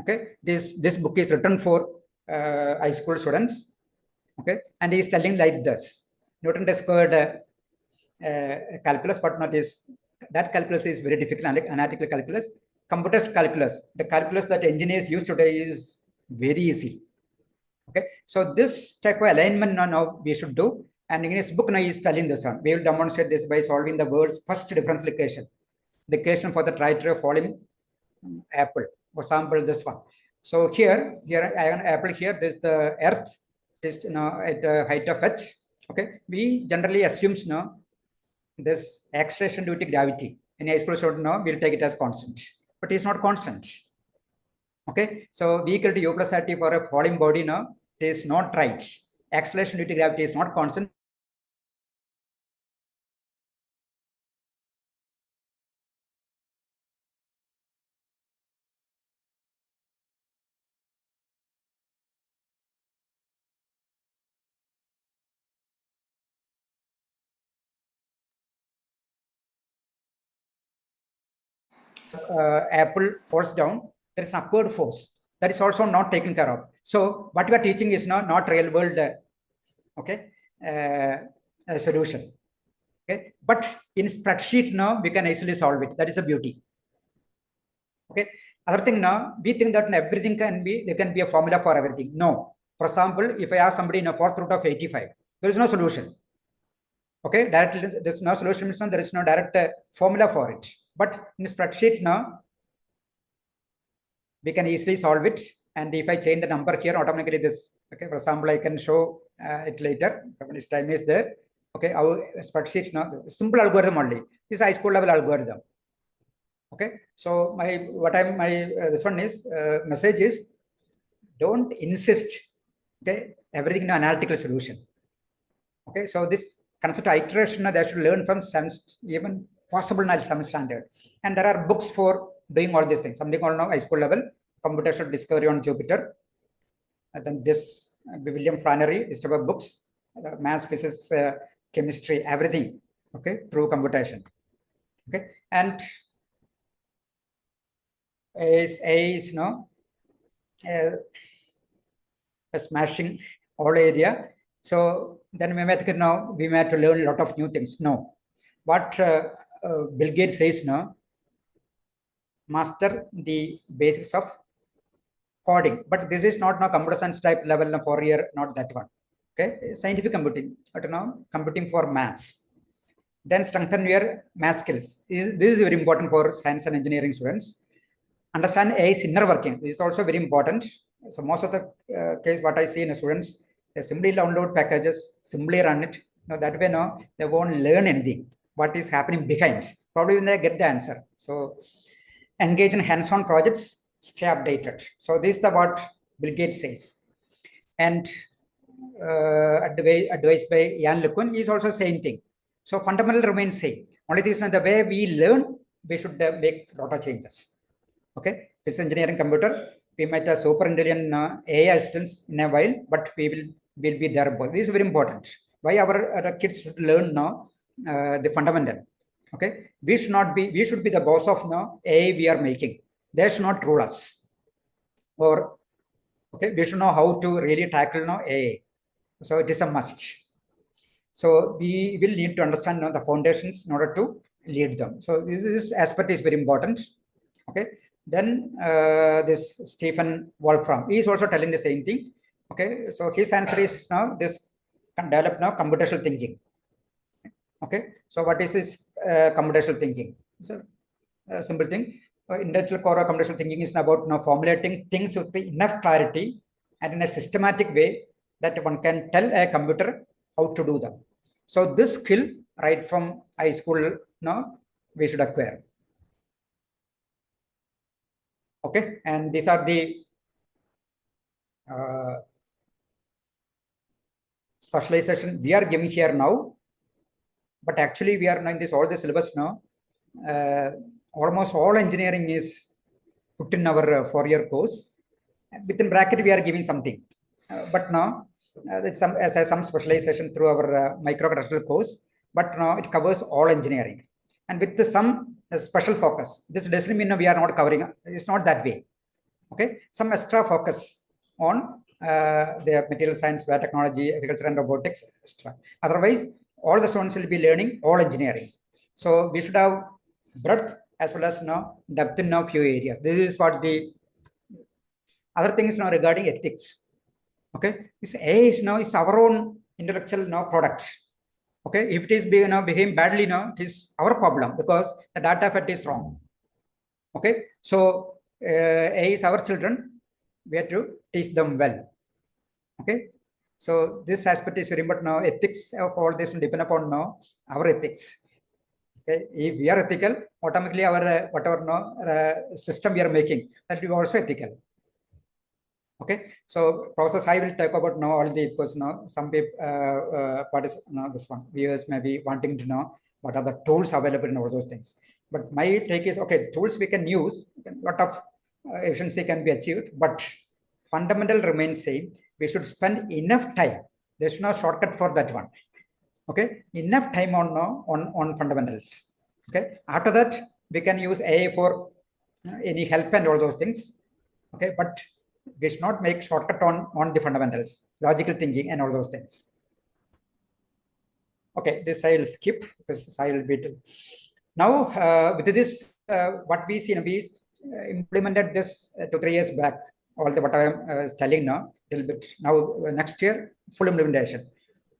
Okay, this book is written for high school students. Okay, and he is telling like this: Newton discovered calculus, but not is that calculus is very difficult. Analytical calculus, computers calculus, the calculus that engineers use today is very easy. Okay, so this type of alignment now we should do. And in his book now he is telling this one. We will demonstrate this by solving the world's first differential equation, the equation for the trajectory of falling apple. For example, this one. So here I have an apple here. This is the Earth. Is at the height of h. Okay, we generally assumes this acceleration due to gravity. In high school student we'll take it as constant, but it's not constant. Okay, so v equal to u plus rt for a falling body it is not right. Acceleration due to gravity is not constant. Apple falls down, there is an upward force that is also not taken care of. So what we are teaching is not real world solution. Okay, but in spreadsheet we can easily solve it. That is a beauty. Okay, other thing we think that everything there can be a formula for everything. No. For example, if I ask somebody in a fourth root of 85, there is no solution. Okay, directly there's no solution, means there is no direct formula for it. But in spreadsheet we can easily solve it. And if I change the number here, automatically this. Okay, for example, I can show it later. This time is there. Okay, our spreadsheet simple algorithm only. This is high school level algorithm. Okay, so this one is message is don't insist. Okay, everything in an analytical solution. Okay, so this concept of iteration they should learn from some even possible knowledge, some standard. And there are books for doing all these things. Something called high school level computational discovery on Jupiter. And then this William Flannery, this type of books, maths, physics, chemistry, everything. Okay, through computation. Okay, and is smashing all area. So then we may have to learn a lot of new things. No, what Bill Gates says master the basics of coding, but this is not computer science type level 4 year, not that one. Okay, scientific computing, but computing for maths. Then strengthen your math skills. This is very important for science and engineering students. Understand AI's inner working. This is also very important. So most of the case what I see in the students, they simply download packages, simply run it. That way they won't learn anything. What is happening behind? Probably when they get the answer. So engage in hands-on projects, stay updated. So this is what Bill Gates says. And advice by Jan LeCun is also same thing. So fundamental remains same. Only this is the way we learn, we should make a lot of changes. Okay, physics engineering computer, we might have super intelligent AI assistants in a while, but we will be there both. This is very important. Why our kids should learn the fundamental. Okay, we should be the boss of AI we are making. They should not rule us. Or okay, we should know how to really tackle AI. So it is a must. So we will need to understand the foundations in order to lead them. So this aspect is very important. Okay. Then this Stephen Wolfram, he is also telling the same thing. Okay, so his answer is now this can develop now computational thinking. Okay, so what is this computational thinking? So a simple thing. Intellectual core of computational thinking is about now formulating things with enough clarity and in a systematic way that one can tell a computer how to do them. So this skill, right from high school, now we should acquire. Okay, and these are the specialization we are giving here now, but actually we are now in this all the syllabus now. Almost all engineering is put in our 4-year course. Within bracket, we are giving something, but now there's some specialization through our microcontroller course. But now it covers all engineering, and with some special focus. This doesn't mean we are not covering. It's not that way. Okay, some extra focus on the material science, biotechnology, agriculture, and robotics, etc. Otherwise, all the students will be learning all engineering. So we should have breadth as well as now depth in a few areas. This is what the other thing is now regarding ethics. Okay, this A is now is our own intellectual now product. Okay, if it is behave badly now, it is our problem because the data of it is wrong. Okay, so A is our children. We have to teach them well. Okay, so this aspect is very important now. Ethics of all this will depend upon now our ethics. Okay, if we are ethical, automatically our whatever system we are making, that will be also ethical. Okay, so Professor Sai will talk about now all the, because now some people what is now this one viewers may be wanting to know what are the tools available in all those things. But my take is, okay, the tools we can use, a lot of efficiency can be achieved, but fundamental remains same. We should spend enough time. There's no shortcut for that one. Okay, enough time on fundamentals. Okay, after that we can use AI for any help and all those things. Okay, but we should not make shortcut on the fundamentals, logical thinking, and all those things. Okay, this I will skip because I will be now with this what we see, we implemented this 2-3 years back. All the what I am telling now, a little bit now. Next year, full implementation.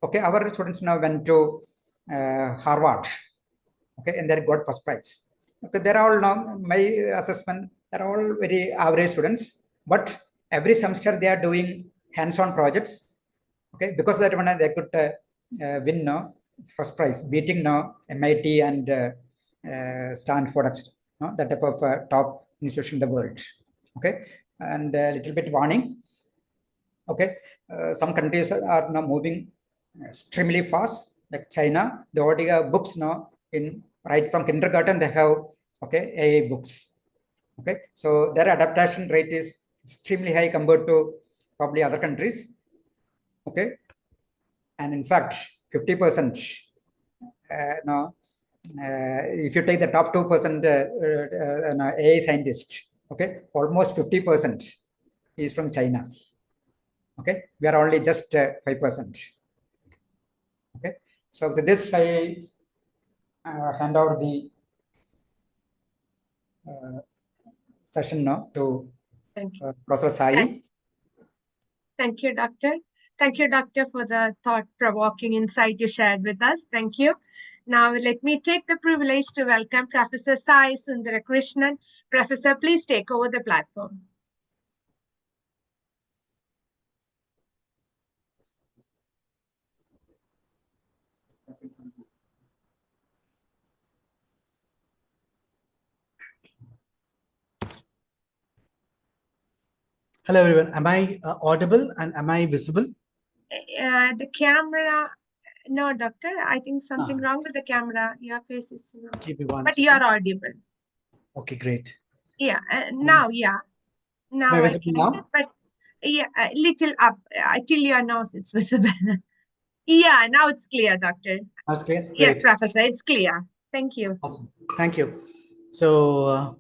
Okay, our students now went to Harvard. Okay, and they got first prize. Okay, they're all now my assessment. They're all very average students, but every semester they are doing hands-on projects. Okay, because that one they could win now first prize, beating now MIT and Stanford, that type of top institution in the world. Okay, and a little bit warning. Okay, some countries are now moving extremely fast, like China. They already have books now in right from kindergarten. They have AI books. Okay, so their adaptation rate is extremely high compared to probably other countries. Okay, and in fact 50% now if you take the top 2% AI scientists, okay, almost 50% is from China. Okay, we are only just 5%. Okay, so with this I hand over the session now to Professor Sai. Thank you, Doctor. Thank you, Doctor, for the thought-provoking insight you shared with us. Thank you. Now, let me take the privilege to welcome Professor Sai Sundarakrishnan. Professor, please take over the platform. Hello, everyone. Am I audible and am I visible? The camera, no, Doctor. I think something wrong with the camera. Your face is wrong. Give me one but second. you are audible. Okay, great. Yeah, now, yeah. Now I can now? see, but yeah, a little up till your nose, it's visible. Yeah, now it's clear, Doctor. That's clear? Great. Yes, Professor, it's clear. Thank you. Awesome. Thank you. So,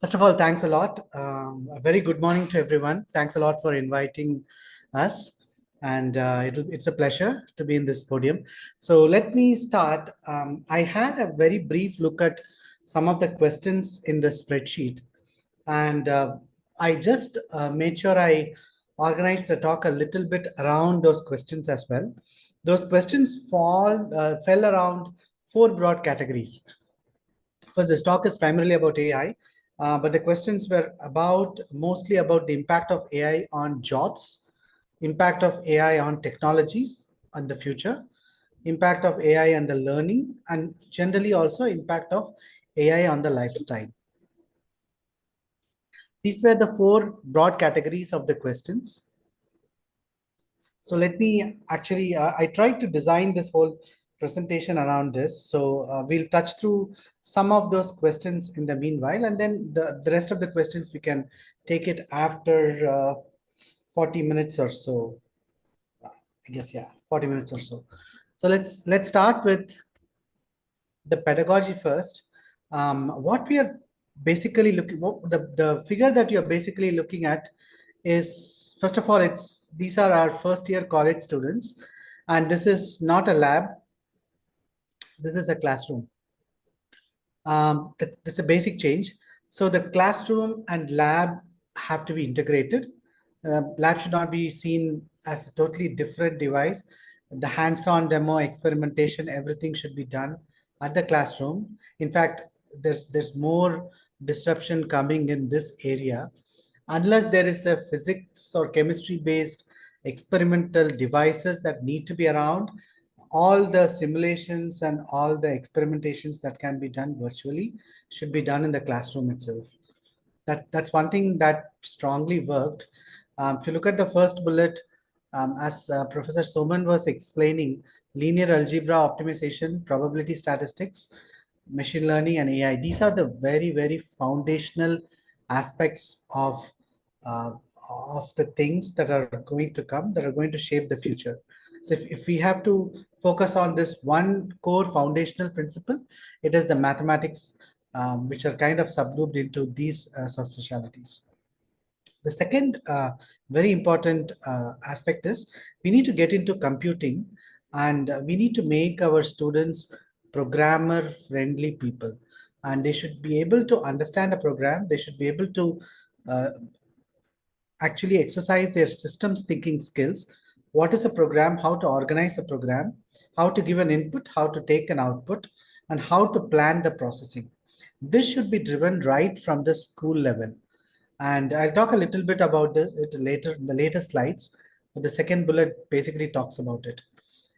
first of all, thanks a lot. A very good morning to everyone. Thanks a lot for inviting us. And it's a pleasure to be in this podium. So let me start. I had a very brief look at some of the questions in the spreadsheet. And I just made sure I organize the talk a little bit around those questions as well. Those questions fell around 4 broad categories. First, this talk is primarily about AI, but the questions were mostly about the impact of AI on jobs, impact of AI on technologies and the future, impact of AI on the learning, and generally also impact of AI on the lifestyle. These were the 4 broad categories of the questions. So let me actually, I tried to design this whole presentation around this. So we'll touch through some of those questions in the meanwhile, and then the rest of the questions we can take it after 40 minutes or so. I guess, yeah, 40 minutes or so. So let's start with the pedagogy first. What we are basically looking, the figure that you're basically looking at is, first of all, these are our first year college students, and this is not a lab, this is a classroom. That's a basic change. So the classroom and lab have to be integrated. Lab should not be seen as a totally different device. The hands-on demo, experimentation, everything should be done at the classroom. In fact, there's more disruption coming in this area. Unless there is a physics or chemistry based experimental devices that need to be around, all the simulations and all the experimentations that can be done virtually should be done in the classroom itself. That's one thing that strongly worked. If you look at the first bullet, as Professor Soman was explaining, linear algebra optimization, probability statistics, machine learning, and AI, these are the very, very foundational aspects uh, of the things that are going to come, that are going to shape the future. So if we have to focus on this one core foundational principle, it is the mathematics, which are kind of subgrouped into these subspecialties. The second very important aspect is we need to get into computing, and we need to make our students programmer friendly people, and they should be able to understand a program. They should be able to actually exercise their systems thinking skills. What is a program, how to organize a program, how to give an input, how to take an output, and how to plan the processing. This should be driven right from the school level. And I'll talk a little bit about it later in the later slides, but the second bullet basically talks about it.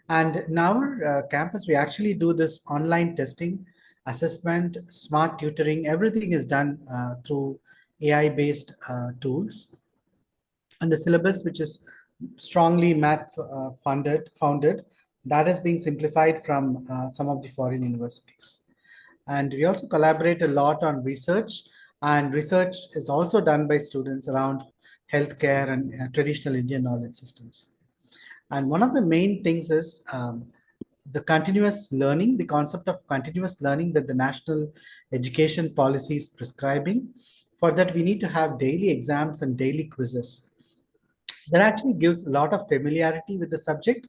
And in our campus, we actually do this online testing, assessment, smart tutoring. Everything is done through AI-based tools. And the syllabus, which is strongly math founded, that is being simplified from some of the foreign universities. And we also collaborate a lot on research, and research is also done by students around healthcare and traditional Indian knowledge systems. And one of the main things is the continuous learning, the concept of continuous learning that the national education policy is prescribing. For that, we need to have daily exams and daily quizzes. That actually gives a lot of familiarity with the subject.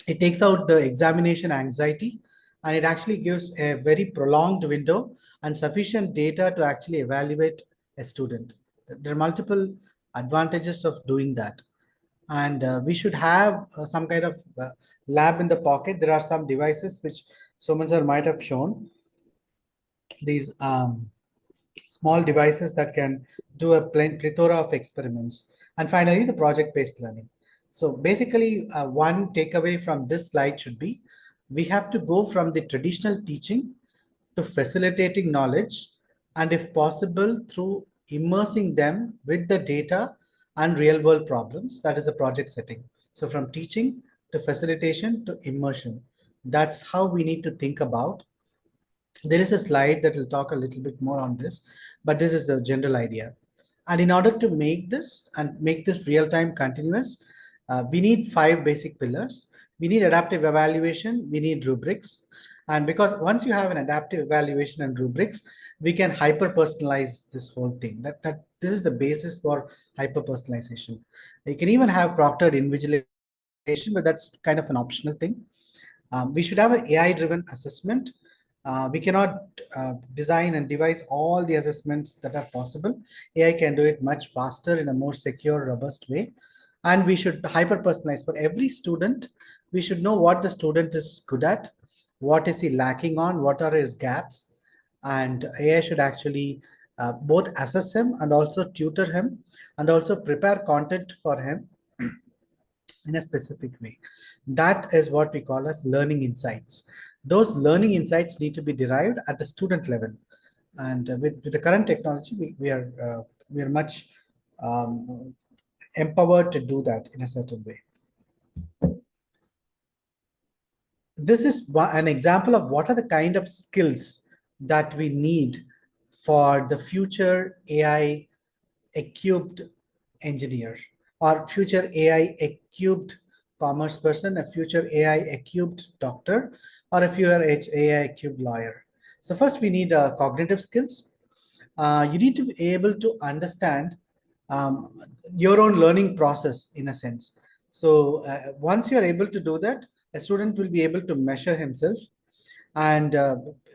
It takes out the examination anxiety, and it actually gives a very prolonged window and sufficient data to actually evaluate a student. There are multiple advantages of doing that. And we should have some kind of lab in the pocket. There are some devices which Soman sir might have shown. These small devices that can do a plethora of experiments. And finally, the project-based learning. So basically, one takeaway from this slide should be, we have to go from the traditional teaching to facilitating knowledge, and if possible, through immersing them with the data and real-world problems. That is a project setting. So from teaching to facilitation to immersion. That's how we need to think about. There is a slide that will talk a little bit more on this, but this is the general idea. And in order to make this and make this real-time continuous, we need 5 basic pillars. We need adaptive evaluation, we need rubrics. And because once you have an adaptive evaluation and rubrics, we can hyper-personalize this whole thing. This is the basis for hyper-personalization. You can even have proctored invigilation, but that's kind of an optional thing. We should have an AI-driven assessment. We cannot design and devise all the assessments that are possible. AI can do it much faster in a more secure, robust way. And we should hyper personalize for every student. We should know what the student is good at, what is he lacking on, what are his gaps. And AI should actually both assess him and also tutor him and also prepare content for him in a specific way. That is what we call as learning insights. Those learning insights need to be derived at the student level. And with the current technology, we are much empowered to do that in a certain way. This is an example of what are the kind of skills that we need for the future AI equipped engineer or future AI equipped commerce person, a future AI equipped doctor, or a future AI equipped lawyer. So first we need cognitive skills. You need to be able to understand um, your own learning process in a sense. So once you're able to do that, a student will be able to measure himself, and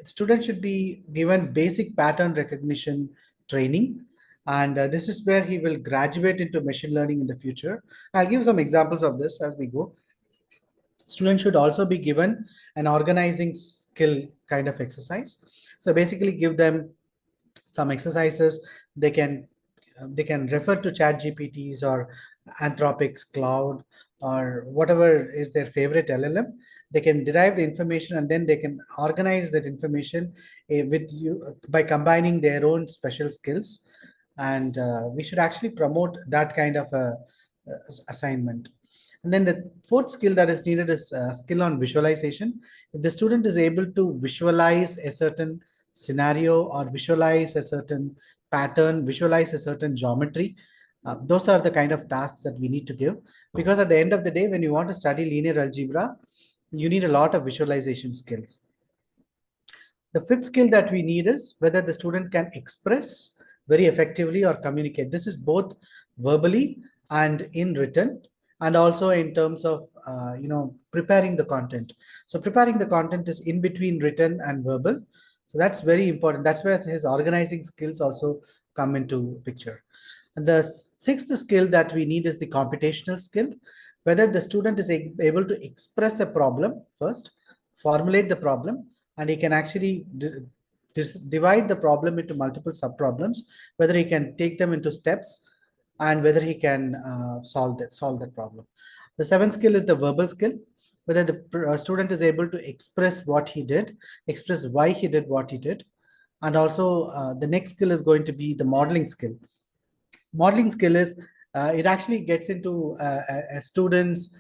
students should be given basic pattern recognition training, and this is where he will graduate into machine learning in the future. I'll give some examples of this as we go. Students should also be given an organizing skill kind of exercise. So basically give them some exercises. They can refer to chat gpts or anthropic's cloud or whatever is their favorite llm. They can derive the information and then they can organize that information with you by combining their own special skills. And we should actually promote that kind of assignment. And then the fourth skill that is needed is skill on visualization. If the student is able to visualize a certain scenario or visualize a certain pattern, visualize a certain geometry, those are the kind of tasks that we need to give. Because at the end of the day, when you want to study linear algebra, you need a lot of visualization skills. The fifth skill that we need is whether the student can express very effectively or communicate. This is both verbally and in written, and also in terms of preparing the content. So preparing the content is in between written and verbal. So that's very important. That's where his organizing skills also come into picture. And the sixth skill that we need is the computational skill, whether the student is able to express a problem first, formulate the problem, and he can actually divide the problem into multiple subproblems, whether he can take them into steps, and whether he can solve that problem. The seventh skill is the verbal skill, whether the student is able to express what he did, express why he did what he did. And also the next skill is going to be the modeling skill. Modeling skill is it actually gets into a student's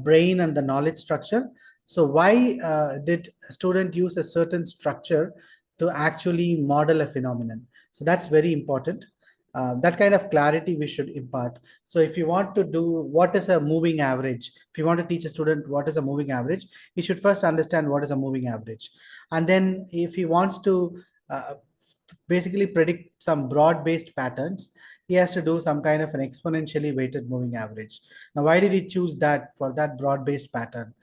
brain and the knowledge structure. So why did a student use a certain structure to actually model a phenomenon? So that's very important. That kind of clarity we should impart. So if you want to do what is a moving average, if you want to teach a student what is a moving average, he should first understand what is a moving average. And then if he wants to basically predict some broad-based patterns, he has to do some kind of an exponentially weighted moving average. Now, why did he choose that for that broad-based pattern?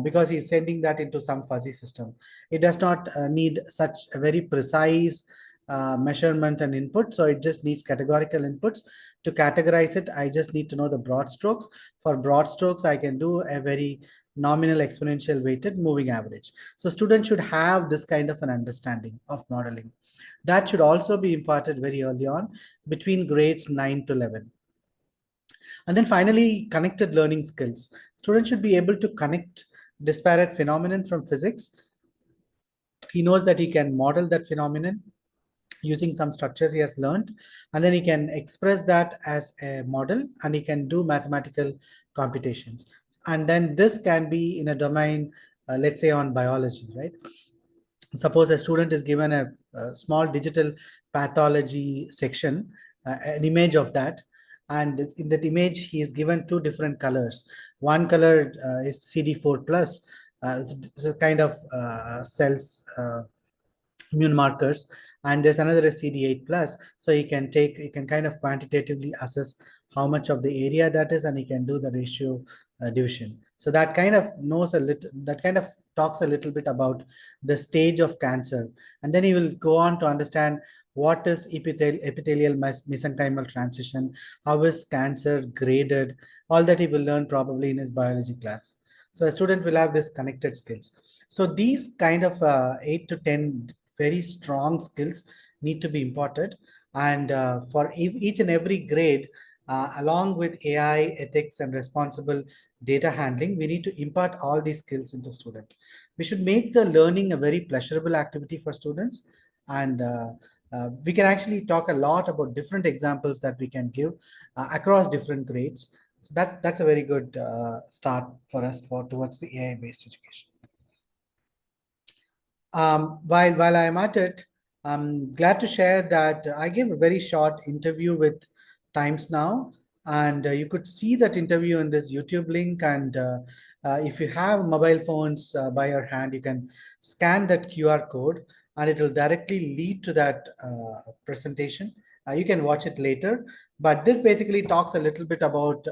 Because he's sending that into some fuzzy system. It does not need such a very precise measurement and input. So it just needs categorical inputs. To categorize it, I just need to know the broad strokes. For broad strokes, I can do a very nominal exponential weighted moving average. So students should have this kind of an understanding of modeling. That should also be imparted very early on between grades 9 to 11. And then finally, connected learning skills. Students should be able to connect disparate phenomenon from physics. He knows that he can model that phenomenon using some structures he has learned, and then he can express that as a model, and he can do mathematical computations. And then this can be in a domain, let's say on biology, right? Suppose a student is given a small digital pathology section, an image of that, and in that image he is given two different colors. One color is CD4 plus, it's a kind of cells, immune markers, and there's another is CD8 plus. So he can kind of quantitatively assess how much of the area that is, and he can do the ratio division. So that kind of knows a little, that kind of talks a little bit about the stage of cancer. And then he will go on to understand what is epithelial mesenchymal transition, how is cancer graded, all that he will learn probably in his biology class. So a student will have this connected skills. So these kind of 8 to 10 very strong skills need to be imparted. And for each and every grade, along with AI, ethics, and responsible data handling, we need to impart all these skills into students. We should make the learning a very pleasurable activity for students. And we can actually talk a lot about different examples that we can give across different grades. So that's a very good start for us towards the AI-based education. While I'm at it, I'm glad to share that I gave a very short interview with Times Now, and you could see that interview in this YouTube link. And if you have mobile phones by your hand, you can scan that QR code, and it will directly lead to that presentation. You can watch it later, but this basically talks a little bit about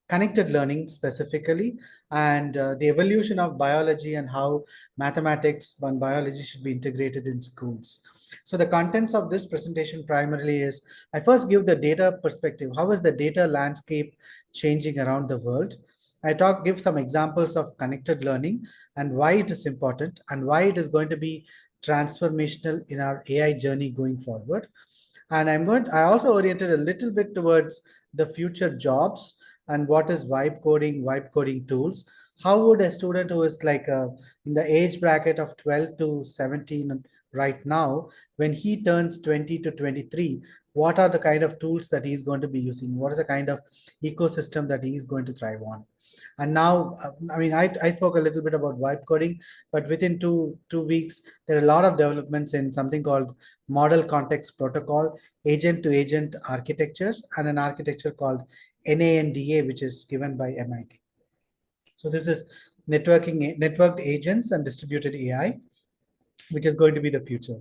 connected learning specifically, and the evolution of biology and how mathematics and biology should be integrated in schools. So the contents of this presentation primarily is, I first give the data perspective. How is the data landscape changing around the world? I give some examples of connected learning and why it is important and why it is going to be transformational in our AI journey going forward. And I also oriented a little bit towards the future jobs and what is vibe coding tools. How would a student who is like in the age bracket of 12 to 17 right now, when he turns 20 to 23, what are the kind of tools that he's going to be using? What is the kind of ecosystem that he is going to thrive on? And now, I mean, I spoke a little bit about vibe coding, but within two weeks, there are a lot of developments in something called model context protocol, agent to agent architectures, and an architecture called NANDA, which is given by MIT. So this is networked agents and distributed AI, which is going to be the future.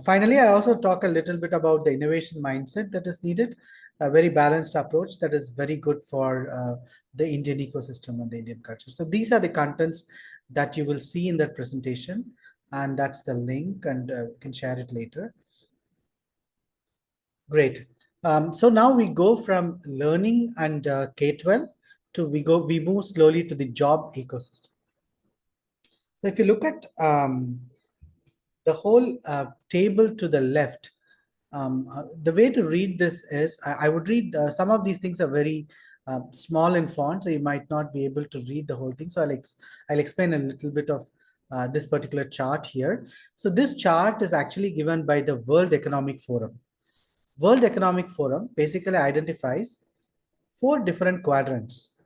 Finally, I also talk a little bit about the innovation mindset that is needed, a very balanced approach that is very good for the Indian ecosystem and the Indian culture. So these are the contents that you will see in that presentation, and that's the link, and we can share it later. Great. So now we go from learning and K-12 to we move slowly to the job ecosystem. So if you look at the whole table to the left, the way to read this is, I would read some of these things are very small in font, so you might not be able to read the whole thing. So I'll explain a little bit of this particular chart here. So this chart is actually given by the World Economic Forum. World Economic Forum basically identifies 4 different quadrants,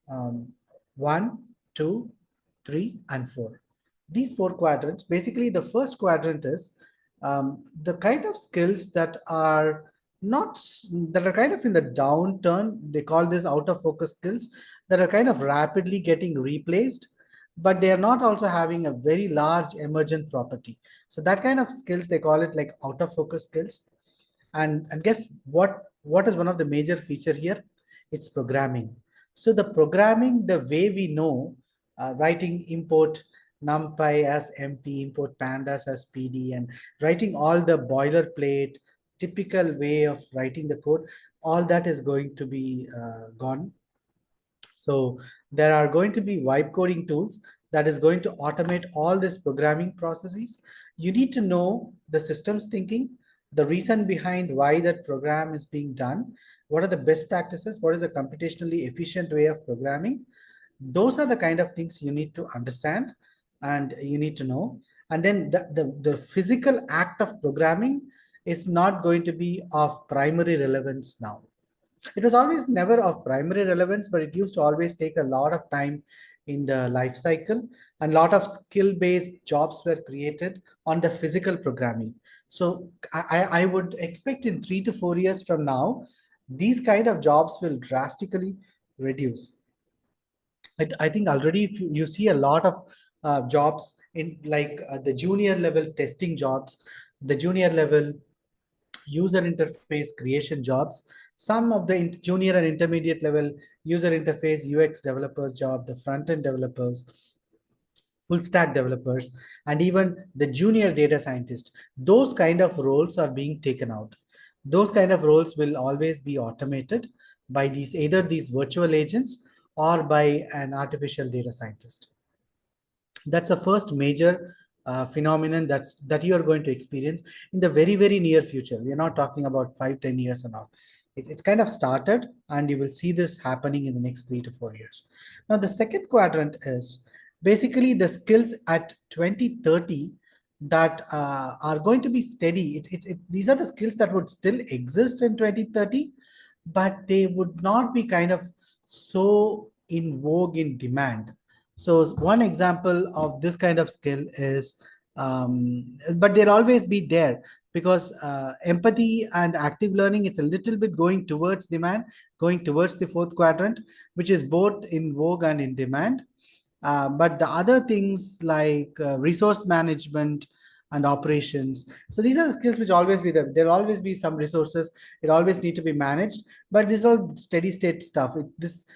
1, 2, 3, and 4. These 4 quadrants, basically the first quadrant is the kind of skills that are kind of in the downturn. They call this out of focus skills that are kind of rapidly getting replaced, but they are not also having a very large emergent property. So that kind of skills, they call it like out of focus skills. And guess what is one of the major feature here? It's programming. So the programming, the way we know, writing import numpy as mp, import pandas as pd, and writing all the boilerplate typical way of writing the code, all that is going to be gone. So there are going to be vibe coding tools that is going to automate all these programming processes. You need to know the systems thinking, the reason behind why that program is being done, what are the best practices, what is the computationally efficient way of programming. Those are the kind of things you need to understand and you need to know. And then the physical act of programming is not going to be of primary relevance now. It was always never of primary relevance, but it used to always take a lot of time in the life cycle, and a lot of skill-based jobs were created on the physical programming. So I would expect in 3 to 4 years from now, these kind of jobs will drastically reduce. I think already if you see a lot of jobs in like the junior level testing jobs, the junior level user interface creation jobs, some of the junior and intermediate level user interface UX developers job, the front end developers, full stack developers, and even the junior data scientist. Those kind of roles are being taken out. Those kind of roles will always be automated by these, either these virtual agents or by an artificial data scientist. That's the first major phenomenon that you are going to experience in the very near future. We are not talking about 5-10 years and all. It's kind of started, and you will see this happening in the next 3 to 4 years. Now the second quadrant is basically the skills at 2030 that are going to be steady. These are the skills that would still exist in 2030, but they would not be kind of so in vogue, in demand. So one example of this kind of skill is, but they'll always be there, because empathy and active learning, it's a little bit going towards demand, going towards the fourth quadrant, which is both in vogue and in demand. But the other things like resource management and operations, so these are the skills which always be there. There'll always be some resources, it always need to be managed, but this is all steady state stuff. Just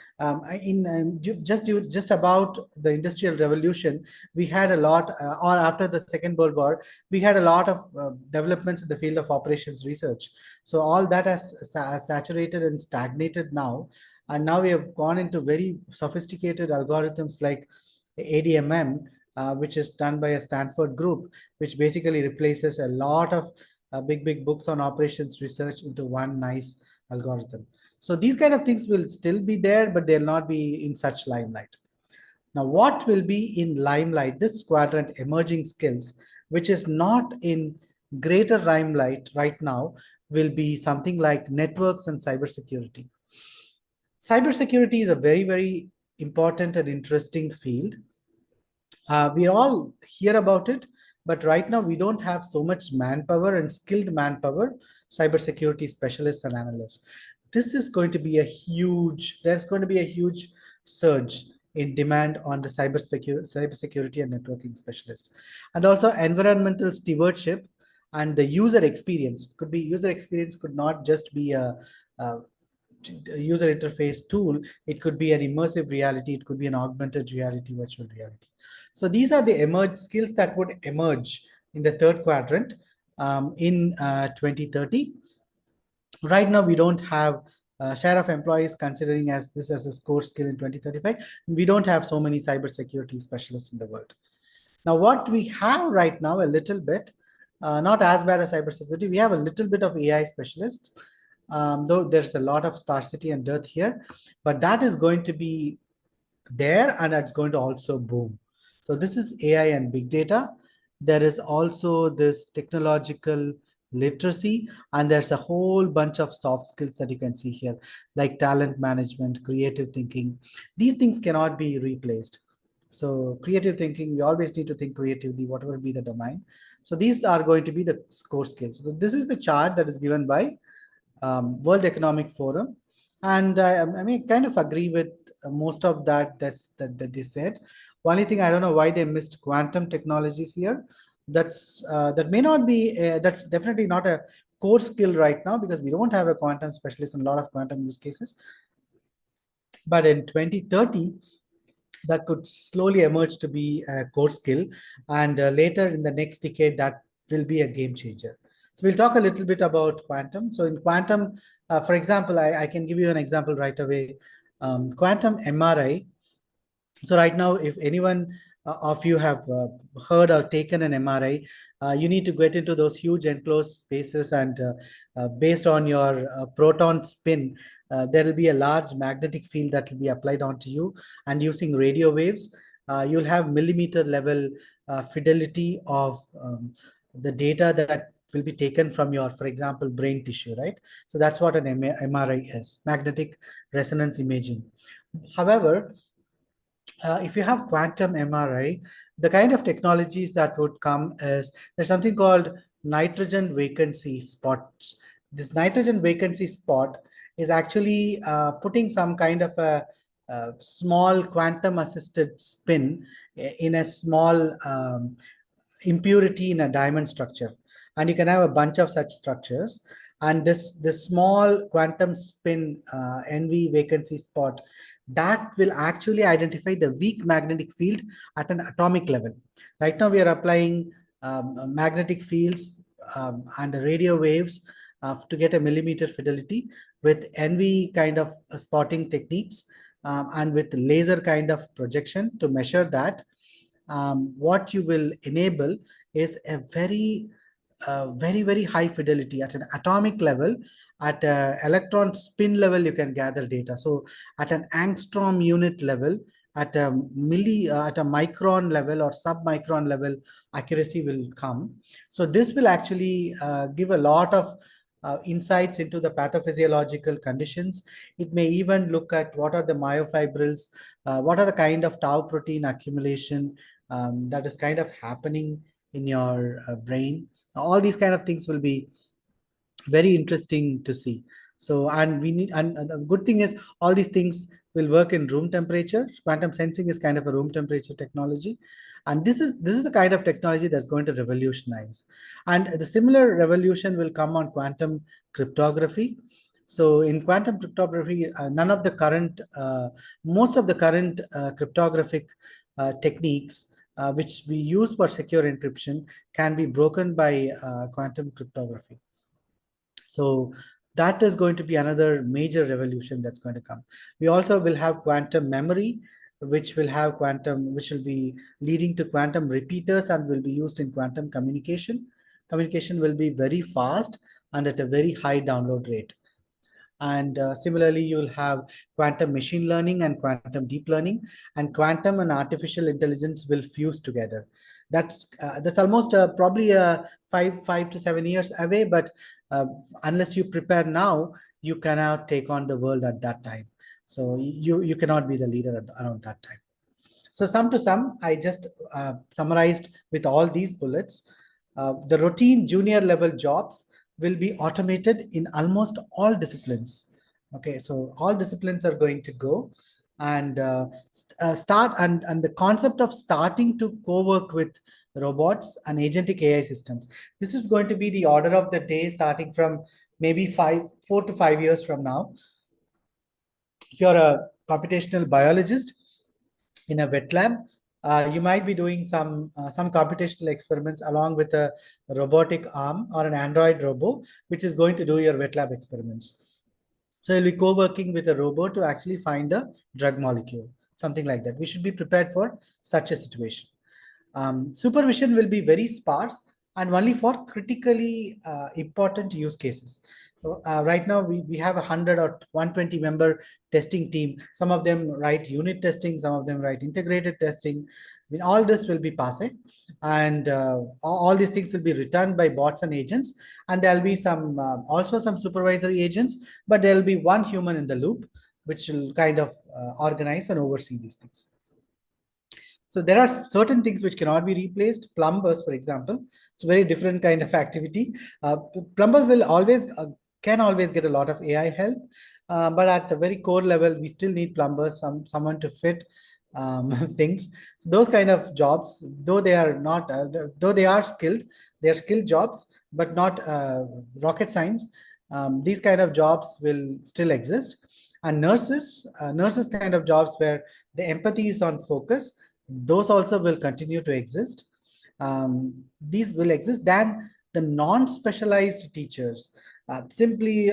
about the industrial revolution, we had a lot, or after the Second World War, we had a lot of developments in the field of operations research. So all that has saturated and stagnated now, and now we have gone into very sophisticated algorithms like ADMM, which is done by a Stanford group, which basically replaces a lot of big books on operations research into one nice algorithm. So these kind of things will still be there, but they'll not be in such limelight. Now, what will be in limelight, this quadrant, emerging skills, which is not in greater limelight right now, will be something like networks and cybersecurity. Cybersecurity is a very important and interesting field. We all hear about it, but right now we don't have so much manpower and skilled manpower, cybersecurity specialists and analysts. This is going to be there's going to be a huge surge in demand on the cybersecurity and networking specialist. And also environmental stewardship and the user experience. User experience could not just be a user interface tool. It could be an immersive reality, it could be an augmented reality, virtual reality. So these are the skills that would emerge in the third quadrant in 2030. Right now, we don't have share of employees considering this as a core skill in 2035. We don't have so many cybersecurity specialists in the world. Now, what we have right now, a little bit, not as bad as cybersecurity, we have a little bit of AI specialists, though there's a lot of sparsity and dearth here, but that is going to be there, and it's going to also boom. So this is AI and big data. There is also this technological literacy, and there's a whole bunch of soft skills that you can see here, like talent management, creative thinking. These things cannot be replaced. So creative thinking, we always need to think creatively, whatever be the domain. So these are going to be the core skills. So this is the chart that is given by World Economic Forum, and I kind of agree with most of that they said. Only thing, I don't know why they missed quantum technologies here. That may not be that's definitely not a core skill right now, because we don't have a quantum specialist in a lot of quantum use cases. But in 2030, that could slowly emerge to be a core skill, and later in the next decade, that will be a game changer. So we'll talk a little bit about quantum. So in quantum, for example, I can give you an example right away. Quantum MRI. So right now, if anyone of you have heard or taken an MRI, you need to get into those huge enclosed spaces, and based on your proton spin, there will be a large magnetic field that will be applied onto you, and using radio waves, you'll have millimeter level fidelity of the data that will be taken from your, for example, brain tissue, right? So that's what an MRI is, magnetic resonance imaging. However, if you have quantum MRI, the kind of technologies that would come is, there's something called nitrogen vacancy spots. This nitrogen vacancy spot is actually putting some kind of a small quantum assisted spin in a small impurity in a diamond structure. And you can have a bunch of such structures. And this small quantum spin NV vacancy spot, that will actually identify the weak magnetic field at an atomic level. Right now we are applying magnetic fields and the radio waves to get a millimeter fidelity with NV kind of spotting techniques and with laser kind of projection to measure that. What you will enable is a very high fidelity at an atomic level. At electron spin level you can gather data. So at an angstrom unit level, at a at a micron level or sub-micron level, accuracy will come. So this will actually give a lot of insights into the pathophysiological conditions. It may even look at what are the myofibrils, what are the kind of tau protein accumulation that is kind of happening in your brain. All these kind of things will be very interesting to see. So, and we need, and the good thing is all these things will work in room temperature. Quantum sensing is kind of a room temperature technology, and this is the kind of technology that's going to revolutionize. And the similar revolution will come on quantum cryptography. So in quantum cryptography, none of the current, most of the current cryptographic techniques which we use for secure encryption can be broken by quantum cryptography. So that is going to be another major revolution that's going to come. We also will have quantum memory, which will have which will be leading to quantum repeaters and will be used in quantum communication. Communication will be very fast and at a very high download rate. And similarly, you'll have quantum machine learning and quantum deep learning, and quantum and artificial intelligence will fuse together. That's almost probably 5 to 7 years away, but unless you prepare now, you cannot take on the world at that time. So you cannot be the leader around that time. So sum to sum, I just summarized with all these bullets. The routine junior level jobs will be automated in almost all disciplines. Okay, so all disciplines are going to go and start, and the concept of starting to co-work with robots and agentic AI systems. This is going to be the order of the day starting from maybe 4 to 5 years from now. If you're a computational biologist in a wet lab, you might be doing some computational experiments along with a robotic arm or an Android robo, which is going to do your wet lab experiments. So you'll be co-working with a robot to actually find a drug molecule, something like that. We should be prepared for such a situation. Supervision will be very sparse and only for critically important use cases. Right now, we have 100 or 120 member testing team. Some of them write unit testing, some of them write integrated testing. I mean, all this will be passe, and all these things will be returned by bots and agents. And there'll be some also some supervisory agents, but there'll be one human in the loop, which will kind of organize and oversee these things. So there are certain things which cannot be replaced. Plumbers, for example, it's a very different kind of activity. Plumbers will always can always get a lot of AI help, but at the very core level, we still need plumbers, someone to fit things. So those kind of jobs, though they are not, though they are skilled jobs, but not rocket science. These kind of jobs will still exist. And nurses kind of jobs where the empathy is on focus, those also will continue to exist. These will exist. Then the non-specialized teachers, simply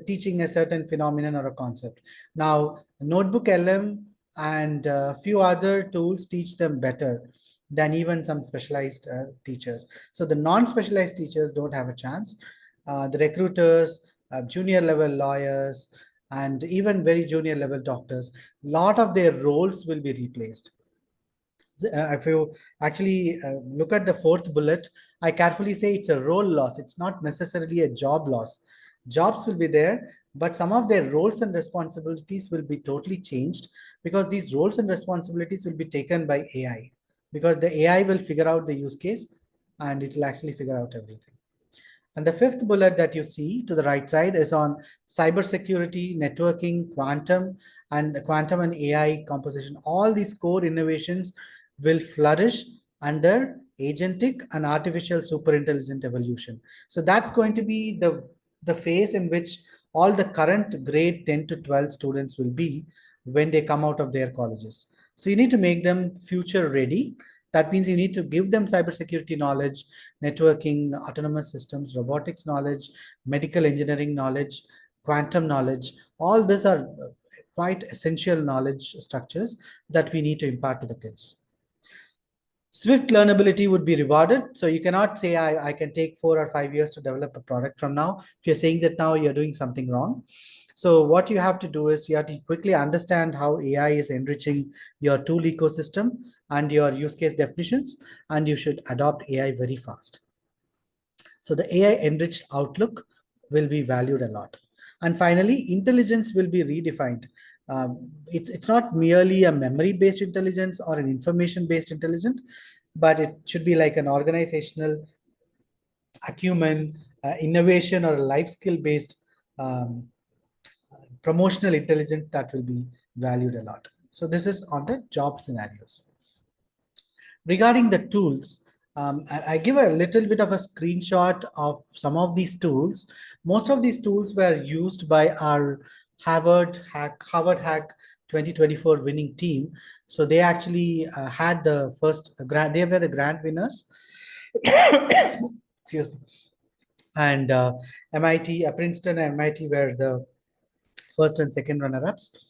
teaching a certain phenomenon or a concept. Now, Notebook LM and a few other tools teach them better than even some specialized teachers. So the non-specialized teachers don't have a chance. The recruiters, junior level lawyers, and even very junior level doctors, a lot of their roles will be replaced. If you actually look at the fourth bullet, I carefully say it's a role loss. It's not necessarily a job loss. Jobs will be there, but some of their roles and responsibilities will be totally changed, because these roles and responsibilities will be taken by AI, because the AI will figure out the use case and it will actually figure out everything. And the fifth bullet that you see to the right side is on cybersecurity, networking, quantum and AI composition. All these core innovations will flourish under agentic and artificial superintelligent evolution. So that's going to be the the phase in which all the current grade 10 to 12 students will be when they come out of their colleges. So you need to make them future ready. That means you need to give them cybersecurity knowledge, networking, autonomous systems, robotics knowledge, medical engineering knowledge, quantum knowledge. All these are quite essential knowledge structures that we need to impart to the kids. Swift learnability would be rewarded. So you cannot say, I can take 4 or 5 years to develop a product from now. If you're saying that now, you're doing something wrong. So what you have to do is you have to quickly understand how AI is enriching your tool ecosystem and your use case definitions, and you should adopt AI very fast. So the AI enriched outlook will be valued a lot. And finally, intelligence will be redefined. It's not merely a memory-based intelligence or an information-based intelligence, but it should be like an organizational acumen, innovation, or a life skill-based promotional intelligence that will be valued a lot. So this is on the job scenarios. Regarding the tools, I give a little bit of a screenshot of some of these tools. Most of these tools were used by our Harvard Hack 2024 winning team. So they actually had the first grant. They were the grant winners. Excuse me. And MIT, Princeton and MIT were the first and second runner-ups.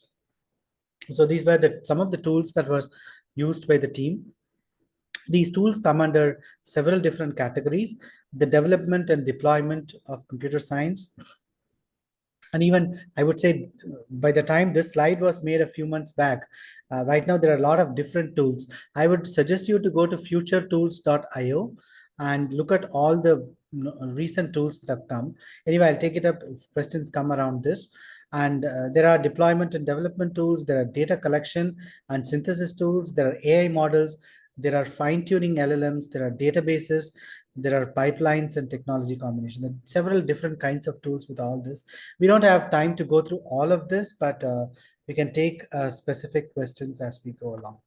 So these were some of the tools that was used by the team. These tools come under several different categories: the development and deployment of computer science. And even I would say by the time this slide was made a few months back, right now there are a lot of different tools. I would suggest you to go to futuretools.io and look at all the recent tools that have come. Anyway, I'll take it up if questions come around this. And there are deployment and development tools, there are data collection and synthesis tools, there are AI models, there are fine-tuning LLMs, there are databases, there are pipelines and technology combination. There are several different kinds of tools with all this. We don't have time to go through all of this, but we can take specific questions as we go along.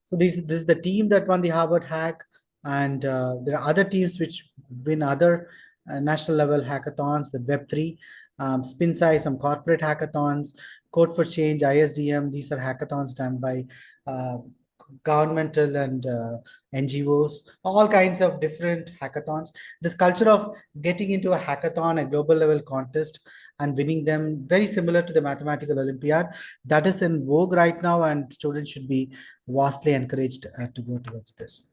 So this is the team that won the Harvard Hack, and there are other teams which win other national level hackathons, the Web3, SpinSci, some corporate hackathons, Code for Change, ISDM. These are hackathons done by governmental and NGOs, all kinds of different hackathons. This culture of getting into a hackathon, a global level contest, and winning them, very similar to the mathematical Olympiad, that is in vogue right now, and students should be vastly encouraged to go towards this.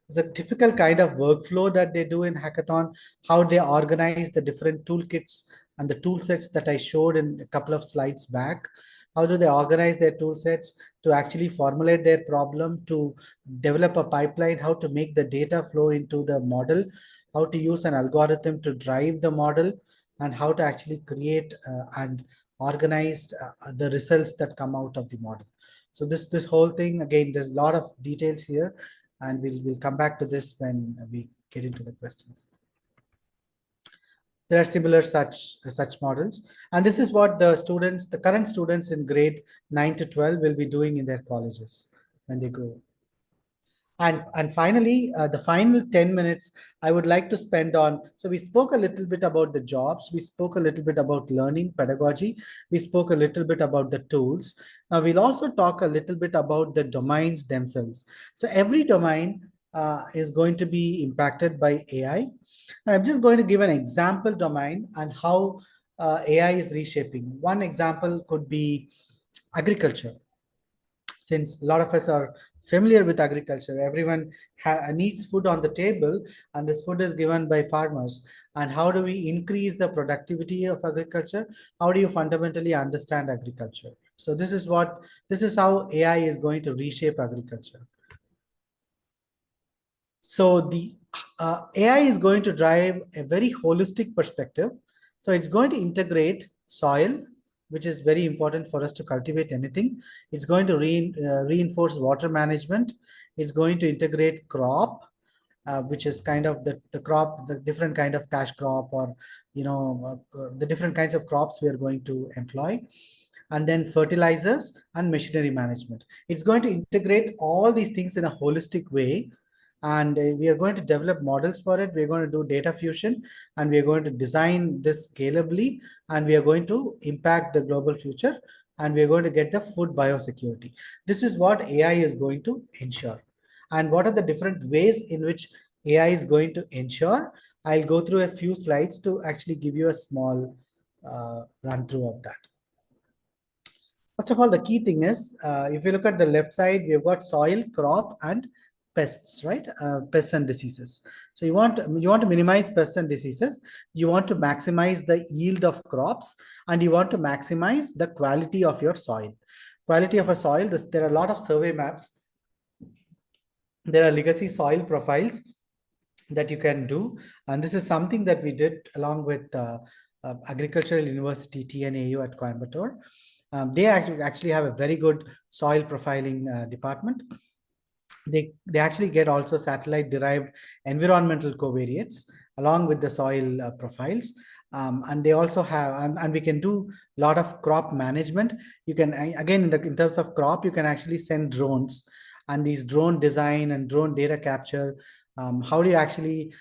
It's a typical kind of workflow that they do in hackathon, how they organize the different toolkits and the tool sets that I showed in a couple of slides back. How do they organize their tool sets to actually formulate their problem, to develop a pipeline, how to make the data flow into the model, how to use an algorithm to drive the model, and how to actually create and organize the results that come out of the model. So this whole thing, again, there's a lot of details here, and we'll come back to this when we get into the questions. There are similar such models, and this is what the current students in grade 9 to 12 will be doing in their colleges when they go. And finally, the final 10 minutes I would like to spend on, so we spoke a little bit about the jobs, we spoke a little bit about learning pedagogy, we spoke a little bit about the tools. Now we'll also talk a little bit about the domains themselves. So every domain is going to be impacted by AI. I'm just going to give an example domain and how AI is reshaping. One example could be agriculture. Since a lot of us are familiar with agriculture, everyone needs food on the table, and this food is given by farmers. And how do we increase the productivity of agriculture? How do you fundamentally understand agriculture? So this is how AI is going to reshape agriculture. So the AI is going to drive a very holistic perspective. So it's going to integrate soil, which is very important for us to cultivate anything. It's going to reinforce water management. It's going to integrate crop, which is kind of the crop, the different kind of cash crop, or the different kinds of crops we are going to employ. And then fertilizers and machinery management. It's going to integrate all these things in a holistic way. and we are going to develop models for it. We're going to do data fusion, and we are going to design this scalably, and we are going to impact the global future, and we are going to get the food biosecurity. This is what AI is going to ensure. And what are the different ways in which AI is going to ensure? I'll go through a few slides to actually give you a small run through of that. First of all, the key thing is, if you look at the left side, we've got soil, crop, and pests, right? Pests and diseases. So you want to minimize pests and diseases. You want to maximize the yield of crops, and you want to maximize the quality of your soil. Quality of a soil. There are a lot of survey maps. There are legacy soil profiles that you can do, and this is something that we did along with Agricultural University TNAU at Coimbatore. They actually have a very good soil profiling department. They actually get also satellite derived environmental covariates along with the soil profiles. And they also have, and we can do a lot of crop management. You can, again, in terms of crop, you can actually send drones, and these drone design and drone data capture. How do you actually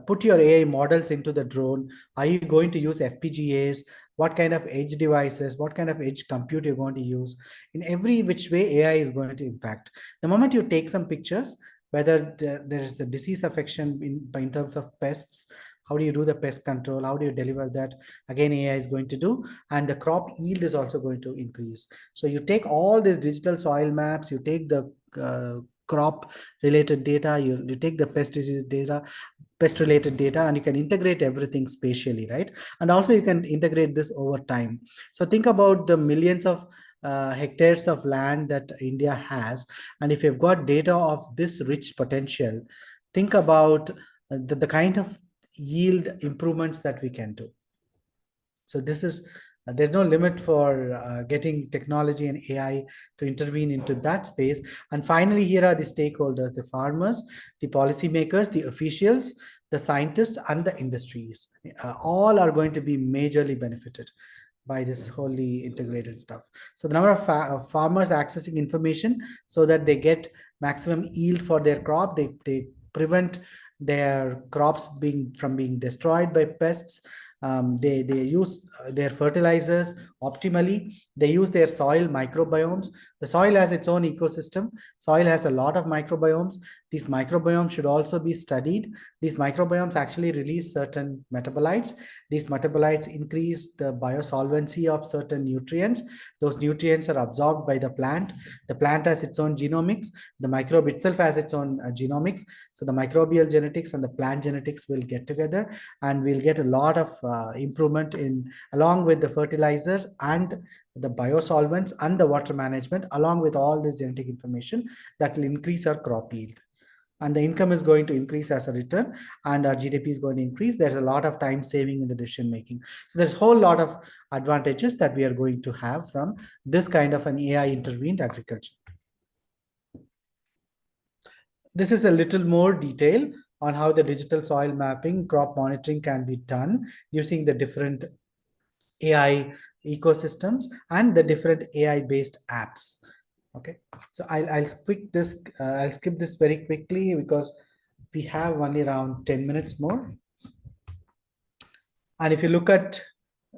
put your AI models into the drone? Are you going to use FPGAs? What kind of edge devices, what kind of edge compute you're going to use? In every which way, AI is going to impact. The moment you take some pictures, whether there is a disease affection in terms of pests, how do you do the pest control? How do you deliver that? Again, AI is going to do, and the crop yield is also going to increase. So you take all these digital soil maps, you take the crop related data, you take the pest disease data, pest related data, and you can integrate everything spatially, right? And also you can integrate this over time. So think about the millions of hectares of land that India has, and if you've got data of this rich potential, think about the kind of yield improvements that we can do. So this is there's no limit for getting technology and AI to intervene into that space. And finally, here are the stakeholders: the farmers, the policymakers, the officials, the scientists, and the industries. All are going to be majorly benefited by this wholly integrated stuff. So the number of farmers accessing information so that they get maximum yield for their crop, they prevent their crops from being destroyed by pests. They use their fertilizers optimally. They use their soil microbiomes. The soil has its own ecosystem. Soil has a lot of microbiomes. These microbiomes should also be studied. These microbiomes actually release certain metabolites. These metabolites increase the biosolvency of certain nutrients. Those nutrients are absorbed by the plant. The plant has its own genomics. The microbe itself has its own genomics. So the microbial genetics and the plant genetics will get together, and we'll get a lot of improvement in, along with the fertilizers and the biosolvents and the water management, along with all this genetic information that will increase our crop yield. And the income is going to increase as a return, and our GDP is going to increase. There's a lot of time saving in the decision making. So there's a whole lot of advantages that we are going to have from this kind of an AI intervened agriculture. This is a little more detail on how the digital soil mapping, crop monitoring can be done using the different AI ecosystems and the different AI based apps. Okay, so I'll skip this very quickly because we have only around 10 minutes more. And if you look at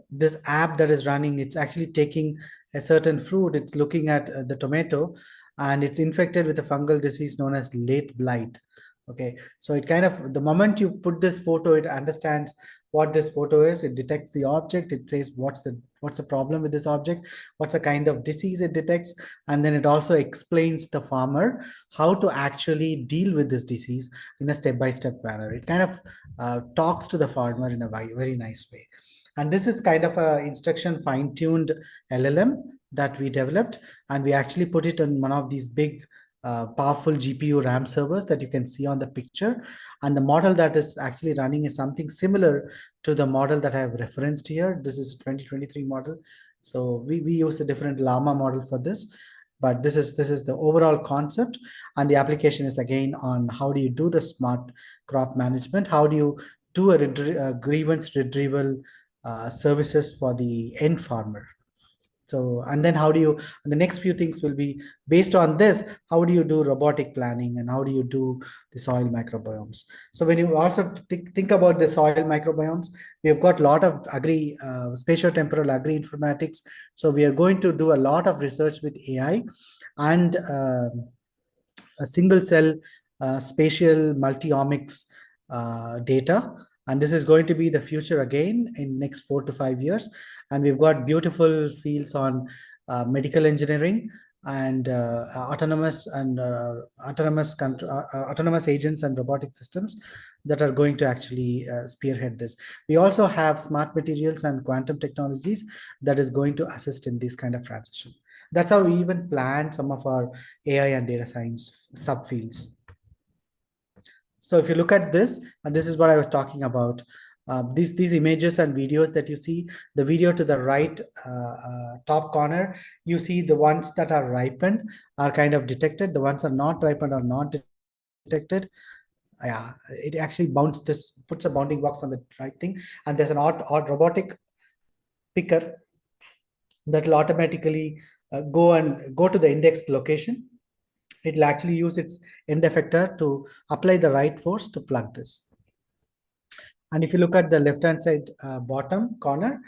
this app that is running, it's actually taking a certain fruit. It's looking at the tomato, and it's infected with a fungal disease known as late blight. Okay, so it kind of, the moment you put this photo, it understands what this photo is. It detects the object. It says what's the problem with this object, what's the kind of disease it detects, and then it also explains the farmer how to actually deal with this disease in a step-by-step manner. It kind of talks to the farmer in a very nice way. And this is kind of a instruction fine-tuned LLM that we developed, and we actually put it on one of these big powerful GPU RAM servers that you can see on the picture. And the model that is actually running is something similar to the model that I have referenced here. This is a 2023 model. So we use a different Llama model for this, but this is the overall concept. And the application is again on how do you do the smart crop management? How do you do a grievance retrieval services for the end farmer? So, and then how do you, and the next few things will be based on this, how do you do robotic planning and how do you do the soil microbiomes? So when you also think about the soil microbiomes, we have got a lot of spatio-temporal agri-informatics. So we are going to do a lot of research with AI and a single cell spatial multi-omics data. And this is going to be the future again in next 4 to 5 years. And we've got beautiful fields on medical engineering and autonomous agents and robotic systems that are going to actually spearhead this. We also have smart materials and quantum technologies that is going to assist in this kind of transition. That's how we even plan some of our AI and data science subfields. So if you look at this, and this is what I was talking about, these images and videos that you see, the video to the right top corner, you see the ones that are ripened are kind of detected. The ones are not ripened are not detected. Yeah, it actually puts a bounding box on the right thing. And there's an odd robotic picker that will automatically go to the indexed location. It will actually use its end effector to apply the right force to plug this. And if you look at the left-hand side bottom corner,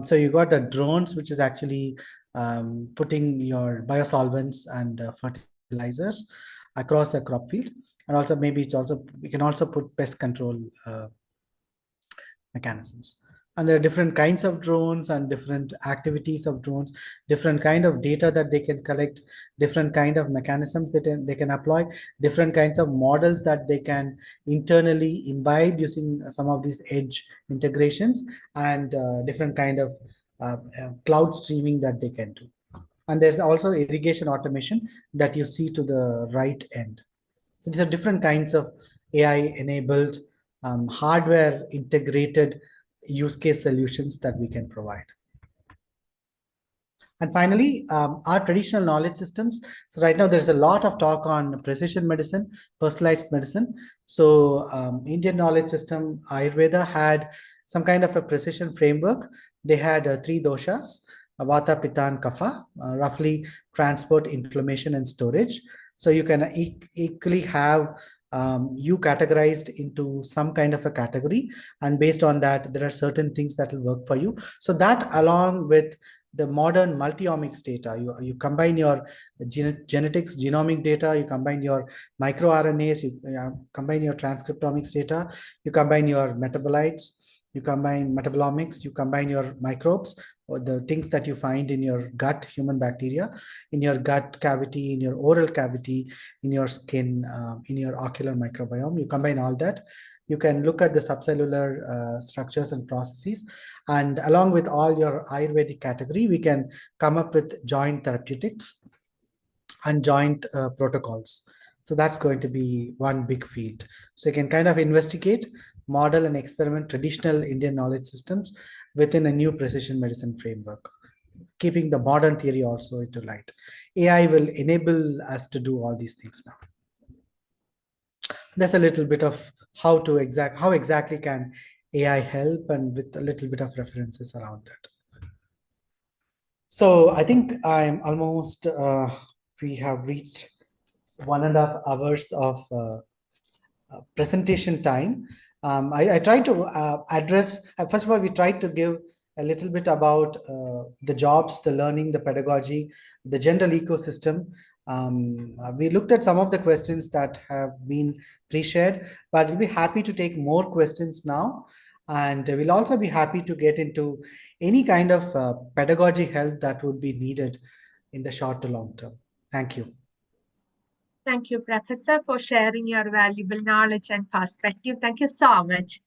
so you got the drones, which is actually putting your biosolvents and fertilizers across the crop field. And also maybe we can also put pest control mechanisms. And there are different kinds of drones and different activities of drones, different kind of data that they can collect, different kind of mechanisms that they can apply, different kinds of models that they can internally imbibe using some of these edge integrations, and different kind of cloud streaming that they can do. And there's also irrigation automation that you see to the right end. So these are different kinds of AI-enabled, hardware integrated use case solutions that we can provide. And finally, our traditional knowledge systems. So right now there's a lot of talk on precision medicine, personalized medicine. So Indian knowledge system, Ayurveda, had some kind of a precision framework. They had 3 doshas, Vata, Pitta, and Kapha, roughly transport, inflammation, and storage. So you can equally have you categorized into some kind of a category, and based on that, there are certain things that will work for you. So that, along with the modern multi-omics data, you combine your genetics, genomic data, you combine your microRNAs, you combine your transcriptomics data, you combine your metabolites, you combine metabolomics, you combine your microbes, or the things that you find in your gut, human bacteria, in your gut cavity, in your oral cavity, in your skin, in your ocular microbiome. You combine all that. You can look at the subcellular structures and processes. And along with all your Ayurvedic category, we can come up with joint therapeutics and joint protocols. So that's going to be one big field. So you can kind of investigate, model, and experiment traditional Indian knowledge systems within a new precision medicine framework, keeping the modern theory also into light. AI will enable us to do all these things now. There's a little bit of how exactly can AI help, and with a little bit of references around that. So I think I'm almost, we have reached 1.5 hours of presentation time. I tried to address, first of all, we tried to give a little bit about the jobs, the learning, the pedagogy, the general ecosystem. We looked at some of the questions that have been pre-shared, but we'll be happy to take more questions now. And we'll also be happy to get into any kind of pedagogy help that would be needed in the short to long term. Thank you. Thank you, Professor, for sharing your valuable knowledge and perspective. Thank you so much.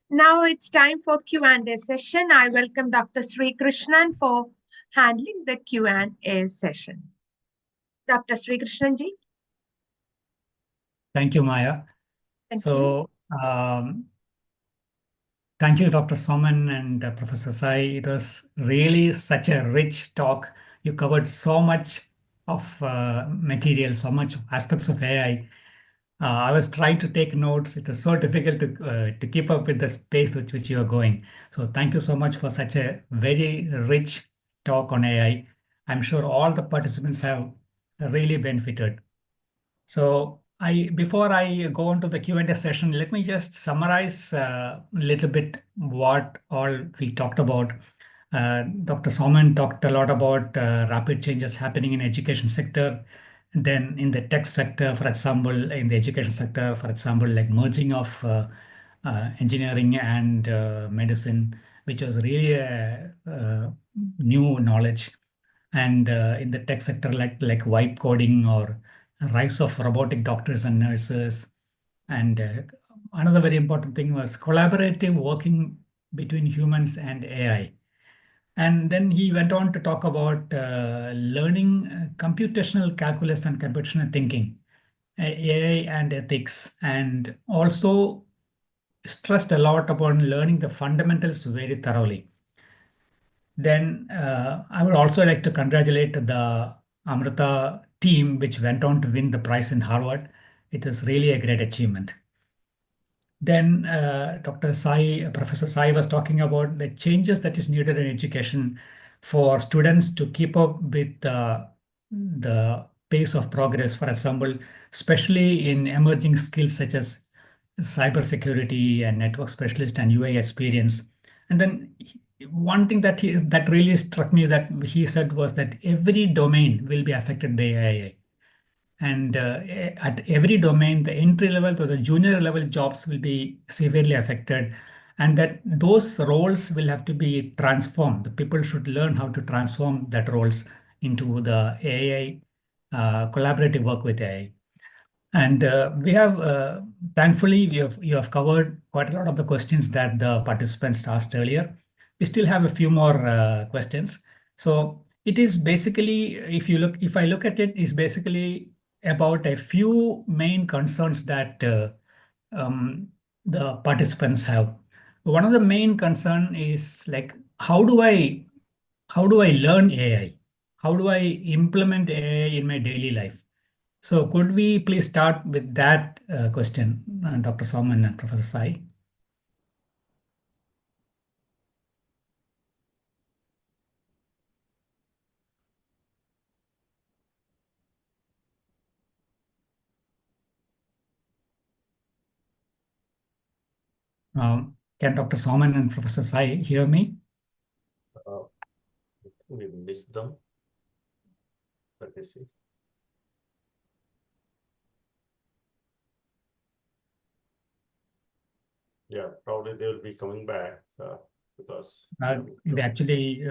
Now it's time for Q&A session. I welcome Dr. Sri Krishnan for handling the Q&A session. Dr. Sri Krishnan ji. Thank you, Maya. Thank you. Thank you, Dr. Soman and Professor Sai. It was really such a rich talk. You covered so much of material, so much aspects of AI. I was trying to take notes. It was so difficult to keep up with the pace with which you are going. So thank you so much for such a very rich talk on AI. I'm sure all the participants have really benefited. So before I go into the Q&A session, let me just summarize a little bit what all we talked about. Dr. Soman talked a lot about rapid changes happening in education sector. Then in the tech sector, for example, in the education sector, for example, like merging of engineering and medicine, which was really a new knowledge. And in the tech sector, like wipe coding or rise of robotic doctors and nurses. And another very important thing was collaborative working between humans and AI. And then he went on to talk about learning computational calculus and computational thinking, AI and ethics, and also stressed a lot upon learning the fundamentals very thoroughly. Then I would also like to congratulate the Amrita team, which went on to win the prize in Harvard. It is really a great achievement. Then Dr. Sai, Professor Sai was talking about the changes that is needed in education for students to keep up with the pace of progress. For example, especially in emerging skills such as cybersecurity and network specialist and UI experience. And then one thing that really struck me that he said was that every domain will be affected by AI. And at every domain, the entry level to the junior level jobs will be severely affected, and that those roles will have to be transformed. The people should learn how to transform that roles into the AI collaborative work with AI. And we have, thankfully, you have covered quite a lot of the questions that the participants asked earlier. We still have a few more questions. So it is basically, if I look at it, is basically about a few main concerns that the participants have. One of the main concern is like, how do I learn AI? How do I implement AI in my daily life? So could we please start with that question, Dr. Soman and Professor Sai? Can Dr. Soman and Professor Sai hear me? We missed them. Let me see. Yeah, probably they will be coming back because They actually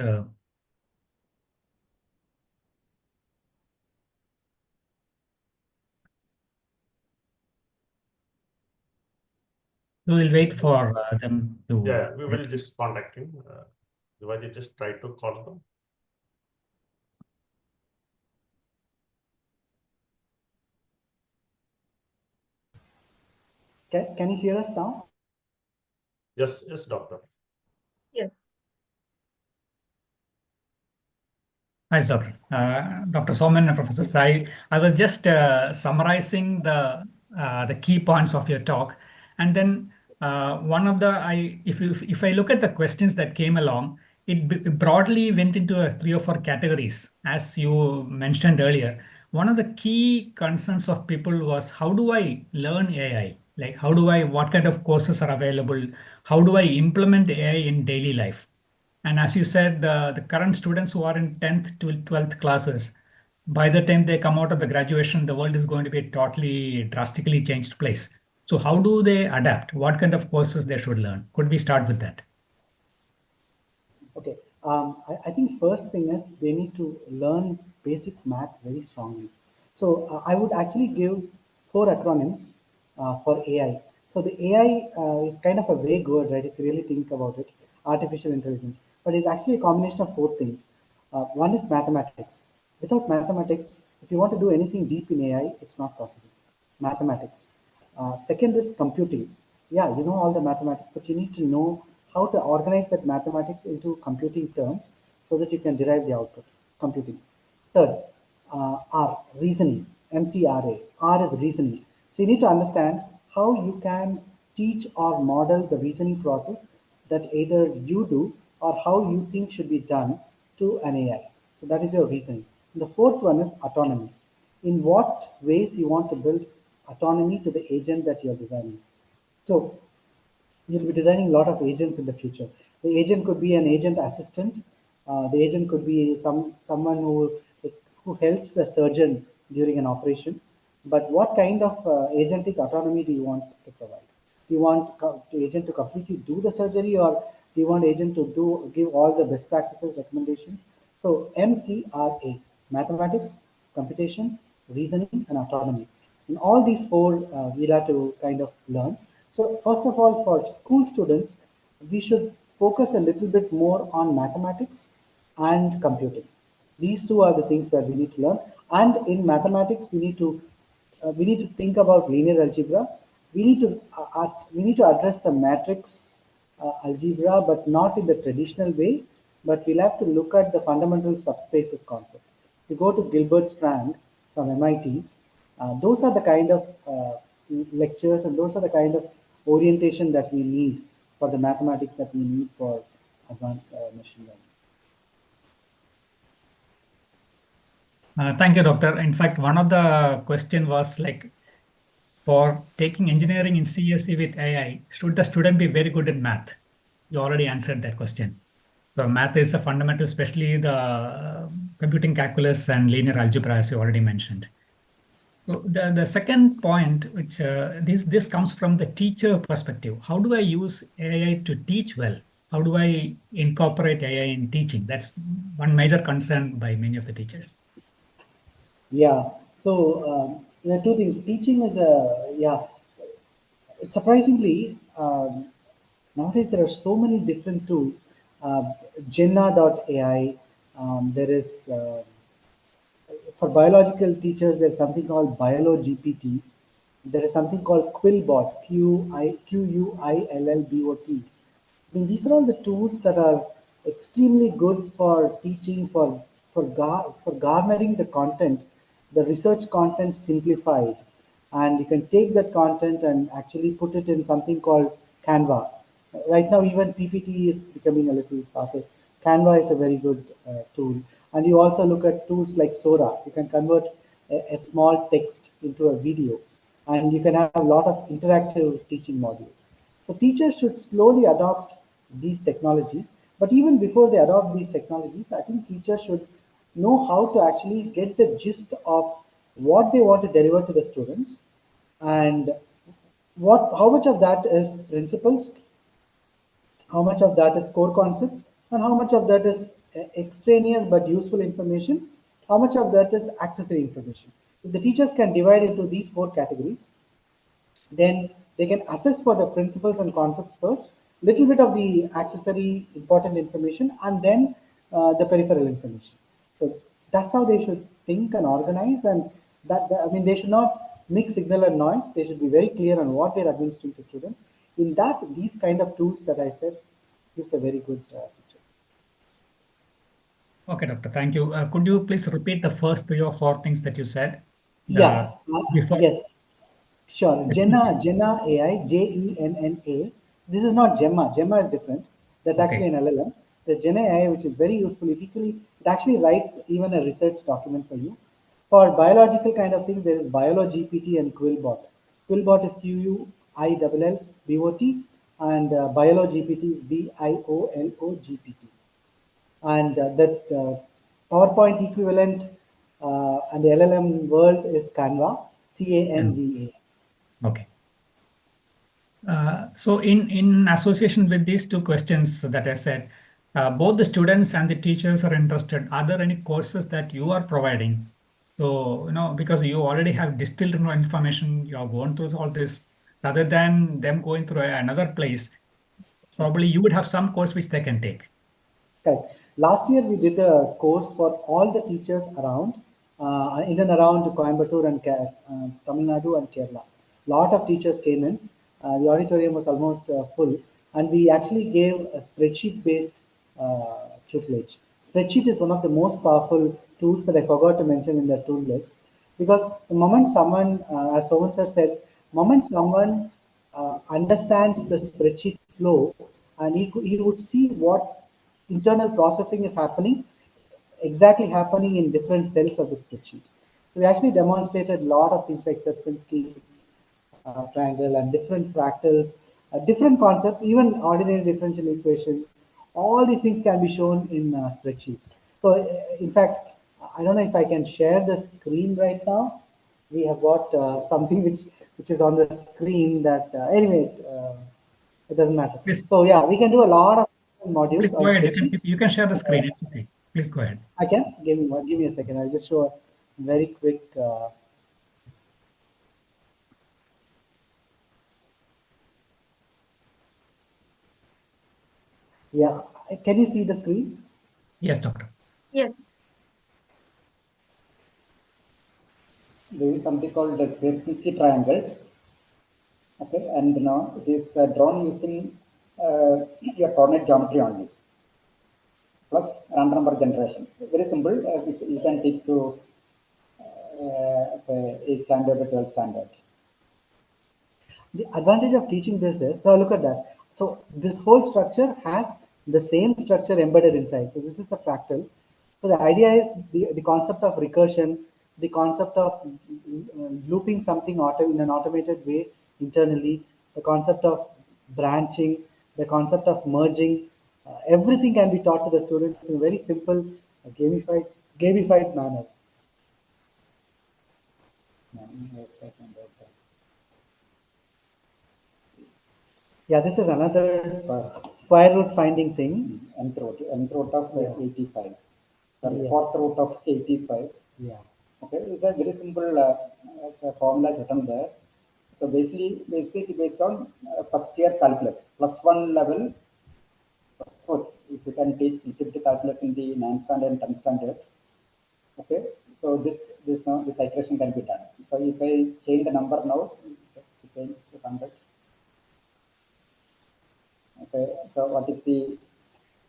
we will wait for them to. Yeah, we will just contact him. Divaji just try to call them. Can you hear us now? Yes, yes, doctor. Yes. Hi, Doctor. Dr. Soman and Professor Sai. I was just summarizing the key points of your talk, and then one of the if I look at the questions that came along, it broadly went into 3 or 4 categories, as you mentioned earlier. One of the key concerns of people was, how do I learn AI? Like, what kind of courses are available? How do I implement AI in daily life? And as you said, the current students who are in 10th to 12th classes, by the time they come out of the graduation, the world is going to be a totally drastically changed place. So how do they adapt? What kind of courses they should learn? Could we start with that? Okay. I think first thing is they need to learn basic math very strongly. So I would actually give 4 acronyms for AI. So the AI is kind of a vague word, right? If you really think about it, artificial intelligence, but it's actually a combination of 4 things. One is mathematics. Without mathematics, if you want to do anything deep in AI, it's not possible. Mathematics. Second is computing. Yeah, you know all the mathematics, but you need to know how to organize that mathematics into computing terms so that you can derive the output. Computing. Third, R, reasoning. MCRA. R is reasoning. So you need to understand how you can teach or model the reasoning process that either you do or how you think should be done to an AI. So that is your reasoning. And the fourth one is autonomy. In what ways you want to build autonomy to the agent that you're designing. So you'll be designing a lot of agents in the future. The agent could be an agent assistant. The agent could be someone who helps a surgeon during an operation. But what kind of agentic autonomy do you want to provide? Do you want the agent to completely do the surgery, or do you want agent to give all the best practices recommendations? So MCRA: mathematics, computation, reasoning, and autonomy. In all these four, we'll have to kind of learn. So first of all, for school students, we should focus a little bit more on mathematics and computing. These two are the things that we need to learn. And in mathematics, we need to think about linear algebra. We need to address the matrix algebra, but not in the traditional way. But we'll have to look at the fundamental subspaces concept. You go to Gilbert Strand from MIT. Those are the kind of lectures, and those are the kind of orientation that we need for the mathematics that we need for advanced machine learning. Thank you, Doctor. In fact, one of the question was like, for taking engineering in CSE with AI, should the student be very good in math? You already answered that question. So math is the fundamental, especially the computing calculus and linear algebra, as you already mentioned. So the second point, which this comes from the teacher perspective. How do I use AI to teach well? How do I incorporate AI in teaching? That's one major concern by many of the teachers. Yeah. So there are two things. Teaching is surprisingly, nowadays there are so many different tools. Jenna.ai. There is for biological teachers. There's something called BioloGPT. There is something called Quillbot. Quillbot. I mean, these are all the tools that are extremely good for teaching, for garnering the content, the research content simplified. And you can take that content and actually put it in something called Canva. Right now, even PPT is becoming a little passe. Canva is a very good tool. And you also look at tools like Sora. You can convert a small text into a video, and you can have a lot of interactive teaching modules. So teachers should slowly adopt these technologies. But even before they adopt these technologies, I think teachers should know how to actually get the gist of what they want to deliver to the students, and how much of that is principles, how much of that is core concepts, and how much of that is extraneous but useful information, how much of that is accessory information. If the teachers can divide into these four categories, then they can assess for the principles and concepts first, little bit of the accessory important information, and then the peripheral information. So that's how they should think and organize. And I mean, they should not mix signal and noise. They should be very clear on what they're administering to students. In that, these kind of tools that I said gives a very good picture. Okay, Doctor. Thank you. Could you please repeat the first 3 or 4 things that you said? Before. Yes. Sure. Jenna AI, Jenna. This is not Gemma. Gemma is different. That's actually an LLM. There's Jenna AI, which is very useful. It actually writes even a research document for you. For biological kind of things, there is BioloGPT and Quillbot. Quillbot is QUILLBOT, and BioloGPT is BIOLOGPT. And that PowerPoint equivalent and the LLM world is Canva, CANVA. Okay. So in association with these 2 questions that I said, both the students and the teachers are interested. Are there any courses that you are providing? So, because you already have distilled information, you have gone through all this, rather than them going through another place, probably you would have some course which they can take. Okay. Last year we did a course for all the teachers around, in and around Coimbatore and Tamil Nadu and Kerala. Lot of teachers came in. The auditorium was almost full, and we actually gave a spreadsheet-based tutelage. Spreadsheet is one of the most powerful tools that I forgot to mention in the tool list, because the moment someone, as Soman sir said, moment someone understands the spreadsheet flow, and he would see what internal processing is happening, exactly happening in different cells of the spreadsheet. So we actually demonstrated a lot of things like Sierpinski triangle and different fractals, different concepts, even ordinary differential equations. All these things can be shown in spreadsheets. So in fact, I don't know if I can share the screen right now. We have got something which is on the screen that anyway, it doesn't matter. Please, So yeah, we can do a lot of modules please on go ahead. spreadsheets. You can share the screen. It's okay. Please go ahead. I can give me a second. I'll just show a very quick. Yeah, can you see the screen? Yes, doctor. Yes. There is something called the Sierpinski triangle. Okay, and now it is drawn using your coordinate geometry only, plus random number generation. Very simple. You can teach to say 8th standard or 12th standard. The advantage of teaching this is, so look at that. So this whole structure has the same structure embedded inside. So this is the fractal. So the idea is the concept of recursion, the concept of looping something in an automated way internally, the concept of branching, the concept of merging, everything can be taught to the students in a very simple, gamified manner. Yeah, this is another square root finding thing. Nth root of 85. Sorry, Yeah. fourth root of 85. Yeah. Okay, it's a very simple formula written there. So basically based on first year calculus, +1 level. Of course, if you can teach utility calculus in the 9th standard and 10th standard, okay. So this iteration can be done. So if I change the number now, change to 100. Okay, so what is the,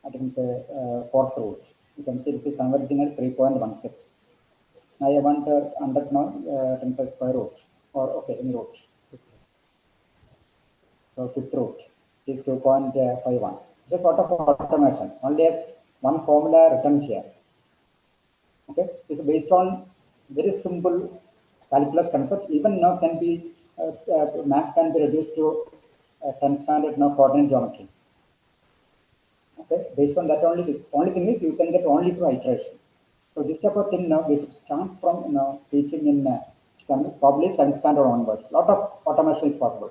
I think the fourth root? You can see it is converging at 3.16. Now I want 100 now, square root, or okay, any root. So fifth root is 2.51. Just sort of automation, only as one formula written here. Okay, it's based on very simple calculus concept. Even now can be math can be reduced to 10th standard now coordinate geometry. Okay, based on that only. The only thing is you can get only through iteration. So this type of thing now we should start from teaching in probably 7th standard onwards. Lot of automation is possible.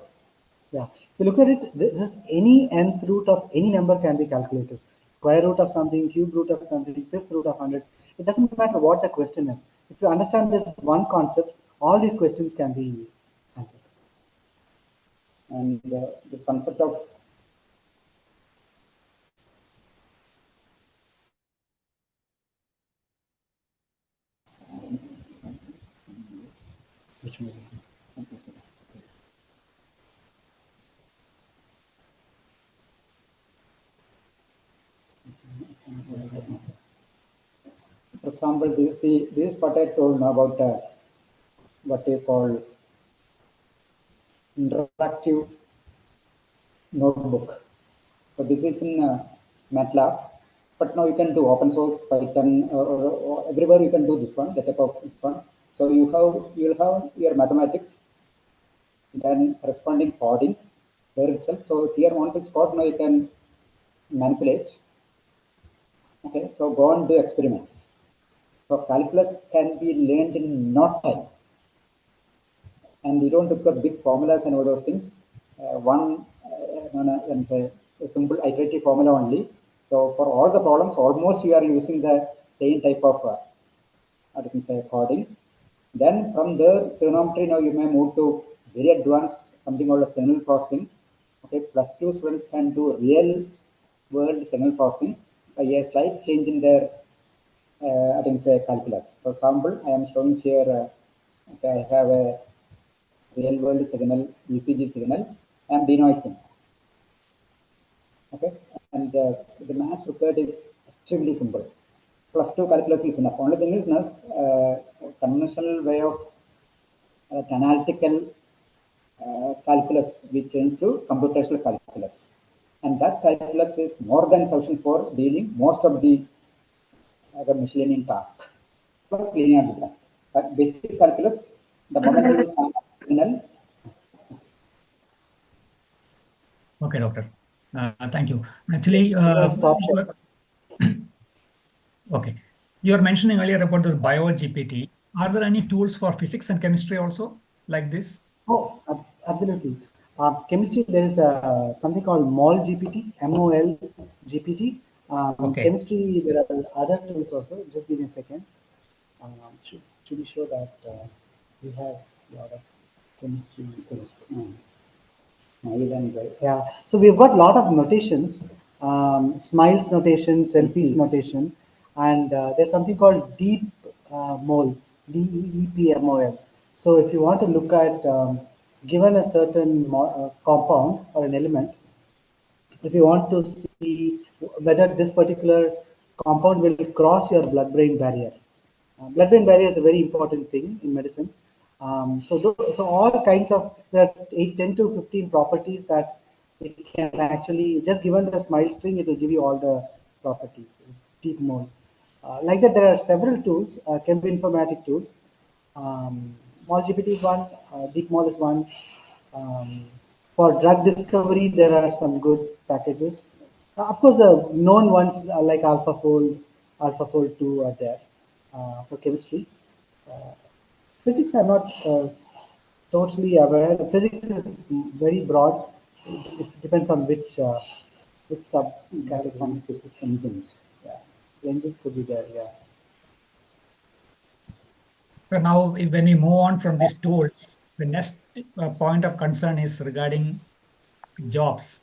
Yeah, if you look at it, this is any nth root of any number can be calculated. Square root of something, cube root of something, fifth root of 100. It doesn't matter what the question is. If you understand this one concept, all these questions can be answered. And this concept of for example, this is what I told now about what they call interactive notebook. So this is in MATLAB, but now you can do open source Python or everywhere you can do this one, the type of this one. So you'll have your mathematics, then corresponding coding there itself. So here one is code now you can manipulate. Okay, so go and do experiments. So calculus can be learned in no time, and you don't look at big formulas and all those things. A simple iterative formula only. So for all the problems, almost you are using the same type of what you can say coding. Then from there, trigonometry now you may move to very advanced something called a signal processing. Okay, +2 students can do real world signal processing by a slight change in their I think say calculus. For example, I am showing here. Okay, I have a real world signal, ECG signal, I am denoising. Okay, and the math required is extremely simple. +2 calculus is enough. Only thing is now conventional way of analytical calculus we change to computational calculus, and that calculus is more than sufficient for dealing most of the the miscellaneous task plus linear algebra. But basic calculus, the moment you use signal. Okay, doctor. Thank you. Actually, Stop share. okay. You were mentioning earlier about this bio GPT. Are there any tools for physics and chemistry also like this? Oh, absolutely. Chemistry, there is something called MOL GPT, MOL GPT. Okay. Chemistry, there are other tools also. Just give me a second. To be sure that we have a lot of chemistry tools. Even yeah. So we've got a lot of notations, smiles notation, selfies notation, and there's something called deep mole, DEEPMOL. So if you want to look at given a certain compound or an element, if you want to see whether this particular compound will cross your blood-brain barrier. Blood-brain barrier is a very important thing in medicine. So all kinds of, there are 10 to 15 properties that it can actually, just given the smile string, it will give you all the properties. It's deep mode. Like that, there are several tools, cheminformatic tools. MolGPT is one, DeepMol is one. Um, for drug discovery, there are some good packages. Of course, the known ones like AlphaFold, AlphaFold 2 are there for chemistry. Physics, I'm not totally aware. Physics is very broad. It depends on which sub category. Physics engines. Yeah, the engines could be there. Yeah. So now, when we move on from these tools, the next point of concern is regarding jobs.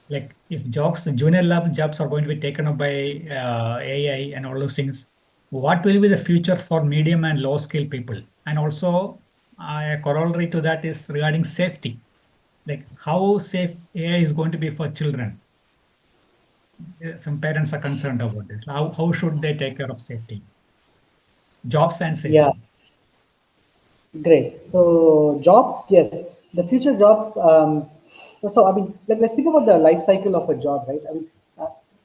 Like if jobs, junior level jobs are going to be taken up by AI and all those things, what will be the future for medium and low skill people? And also, a corollary to that is regarding safety. Like how safe AI is going to be for children. Some parents are concerned about this. How should they take care of safety? Jobs and Yeah. safety. Great. So jobs, yes, the future jobs. So I mean, let's think about the life cycle of a job, right? I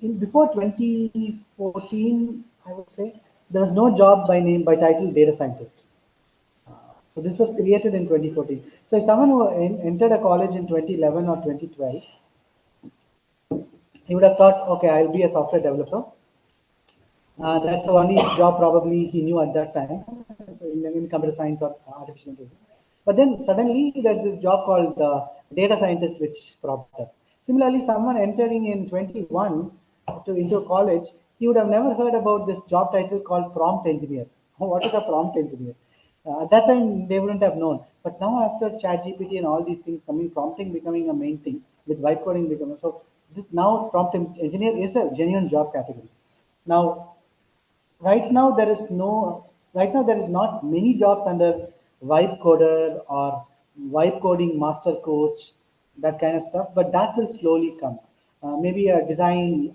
mean, before 2014, I would say there was no job by title data scientist. So this was created in 2014. So if someone who entered a college in 2011 or 2012, he would have thought, okay, I'll be a software developer. That's the only job probably he knew at that time in computer science or artificial intelligence. But then suddenly there's this job called data scientist, which cropped up. Similarly, someone entering in 21 into a college, he would have never heard about this job title called prompt engineer. Oh, what is a prompt engineer? At that time, they wouldn't have known. But now, after ChatGPT and all these things coming, prompting becoming a main thing, with vibe coding becoming so. This now prompt engineer is a genuine job category. Now, right now there is not many jobs under vibe coder or vibe coding master coach, that kind of stuff, but that will slowly come. Maybe a design,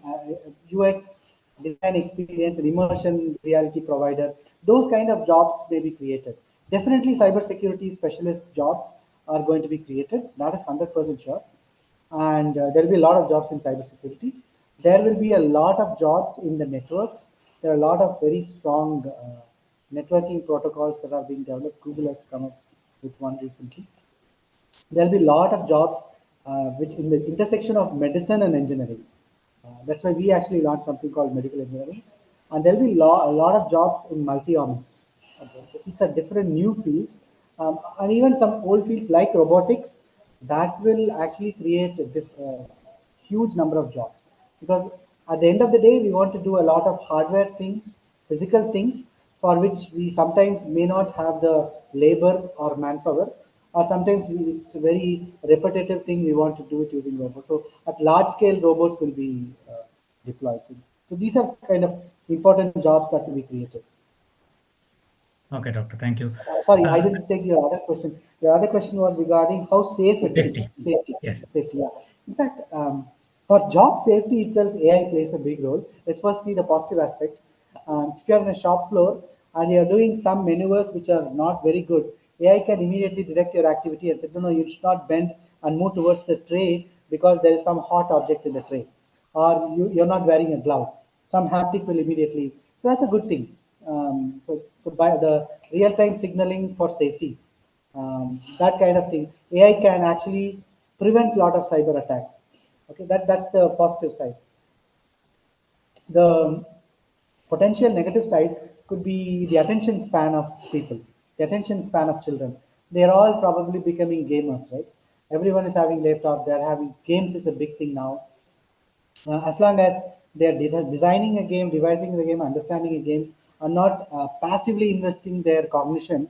UX, design experience, and immersion reality provider, those kind of jobs may be created. Definitely cybersecurity specialist jobs are going to be created. That is 100% sure. And there will be a lot of jobs in cybersecurity. There will be a lot of jobs in the networks. There are a lot of very strong networking protocols that are being developed. Google has come up with one recently. There'll be a lot of jobs which in the intersection of medicine and engineering. That's why we actually launched something called medical engineering. And there'll be a lot of jobs in multi-omics. Okay. These are different new fields. And even some old fields like robotics, that will actually create a huge number of jobs. Because at the end of the day, we want to do a lot of hardware things, physical things, for which we sometimes may not have the labor or manpower, or sometimes it's a very repetitive thing we want to do it using robots. So at large scale, robots will be deployed. So these are kind of important jobs that will be created. Okay, doctor. Thank you. Sorry, I didn't take your other question. Your other question was regarding how safe it is. Safety. Safety. Yes. Safety. Yeah. In fact, for job safety itself, AI plays a big role. Let's first see the positive aspect. If you're on a shop floor and you're doing some maneuvers which are not very good, AI can immediately direct your activity and say, no, you should not bend and move towards the tray because there is some hot object in the tray, or you're not wearing a glove. Some haptic will immediately. So that's a good thing. So the real-time signaling for safety, that kind of thing, AI can actually prevent a lot of cyber attacks. Okay, that's the positive side. The potential negative side could be the attention span of people, the attention span of children. They're all probably becoming gamers, right? Everyone is having laptop. They're having games is a big thing now. As long as they're designing a game, devising the game, understanding a game, are not passively investing their cognition,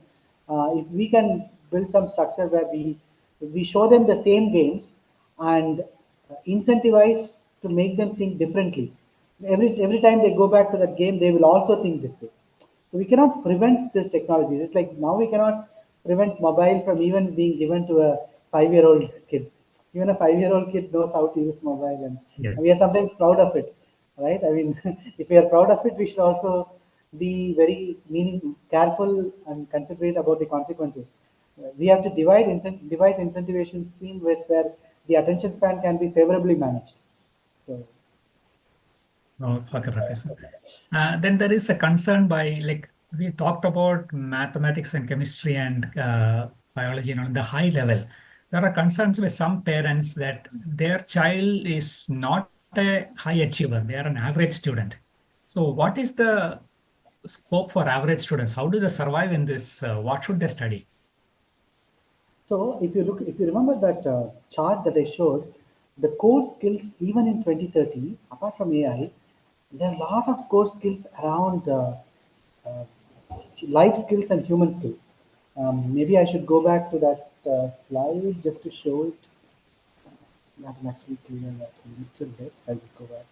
if we can build some structure where we show them the same games and incentivize to make them think differently. Every time they go back to that game, they will also think this way. So we cannot prevent this technology. It's like now we cannot prevent mobile from even being given to a 5-year-old kid. Even a 5-year-old kid knows how to use mobile, and we are Yes. sometimes proud of it, right? I mean, if we are proud of it, we should also be very careful and considerate about the consequences. We have to devise incentivation scheme with where the attention span can be favorably managed. So, Oh, okay, Professor. Then there is a concern by, like, we talked about mathematics and chemistry and biology on the high level. There are concerns with some parents that their child is not a high achiever. They are an average student. So what is the scope for average students? How do they survive in this? What should they study? So if you remember that chart that I showed, the core skills even in 2030, apart from AI, there are a lot of core skills around uh, life skills and human skills. Maybe I should go back to that slide just to show it. That will actually clear that a little bit. I'll just go back.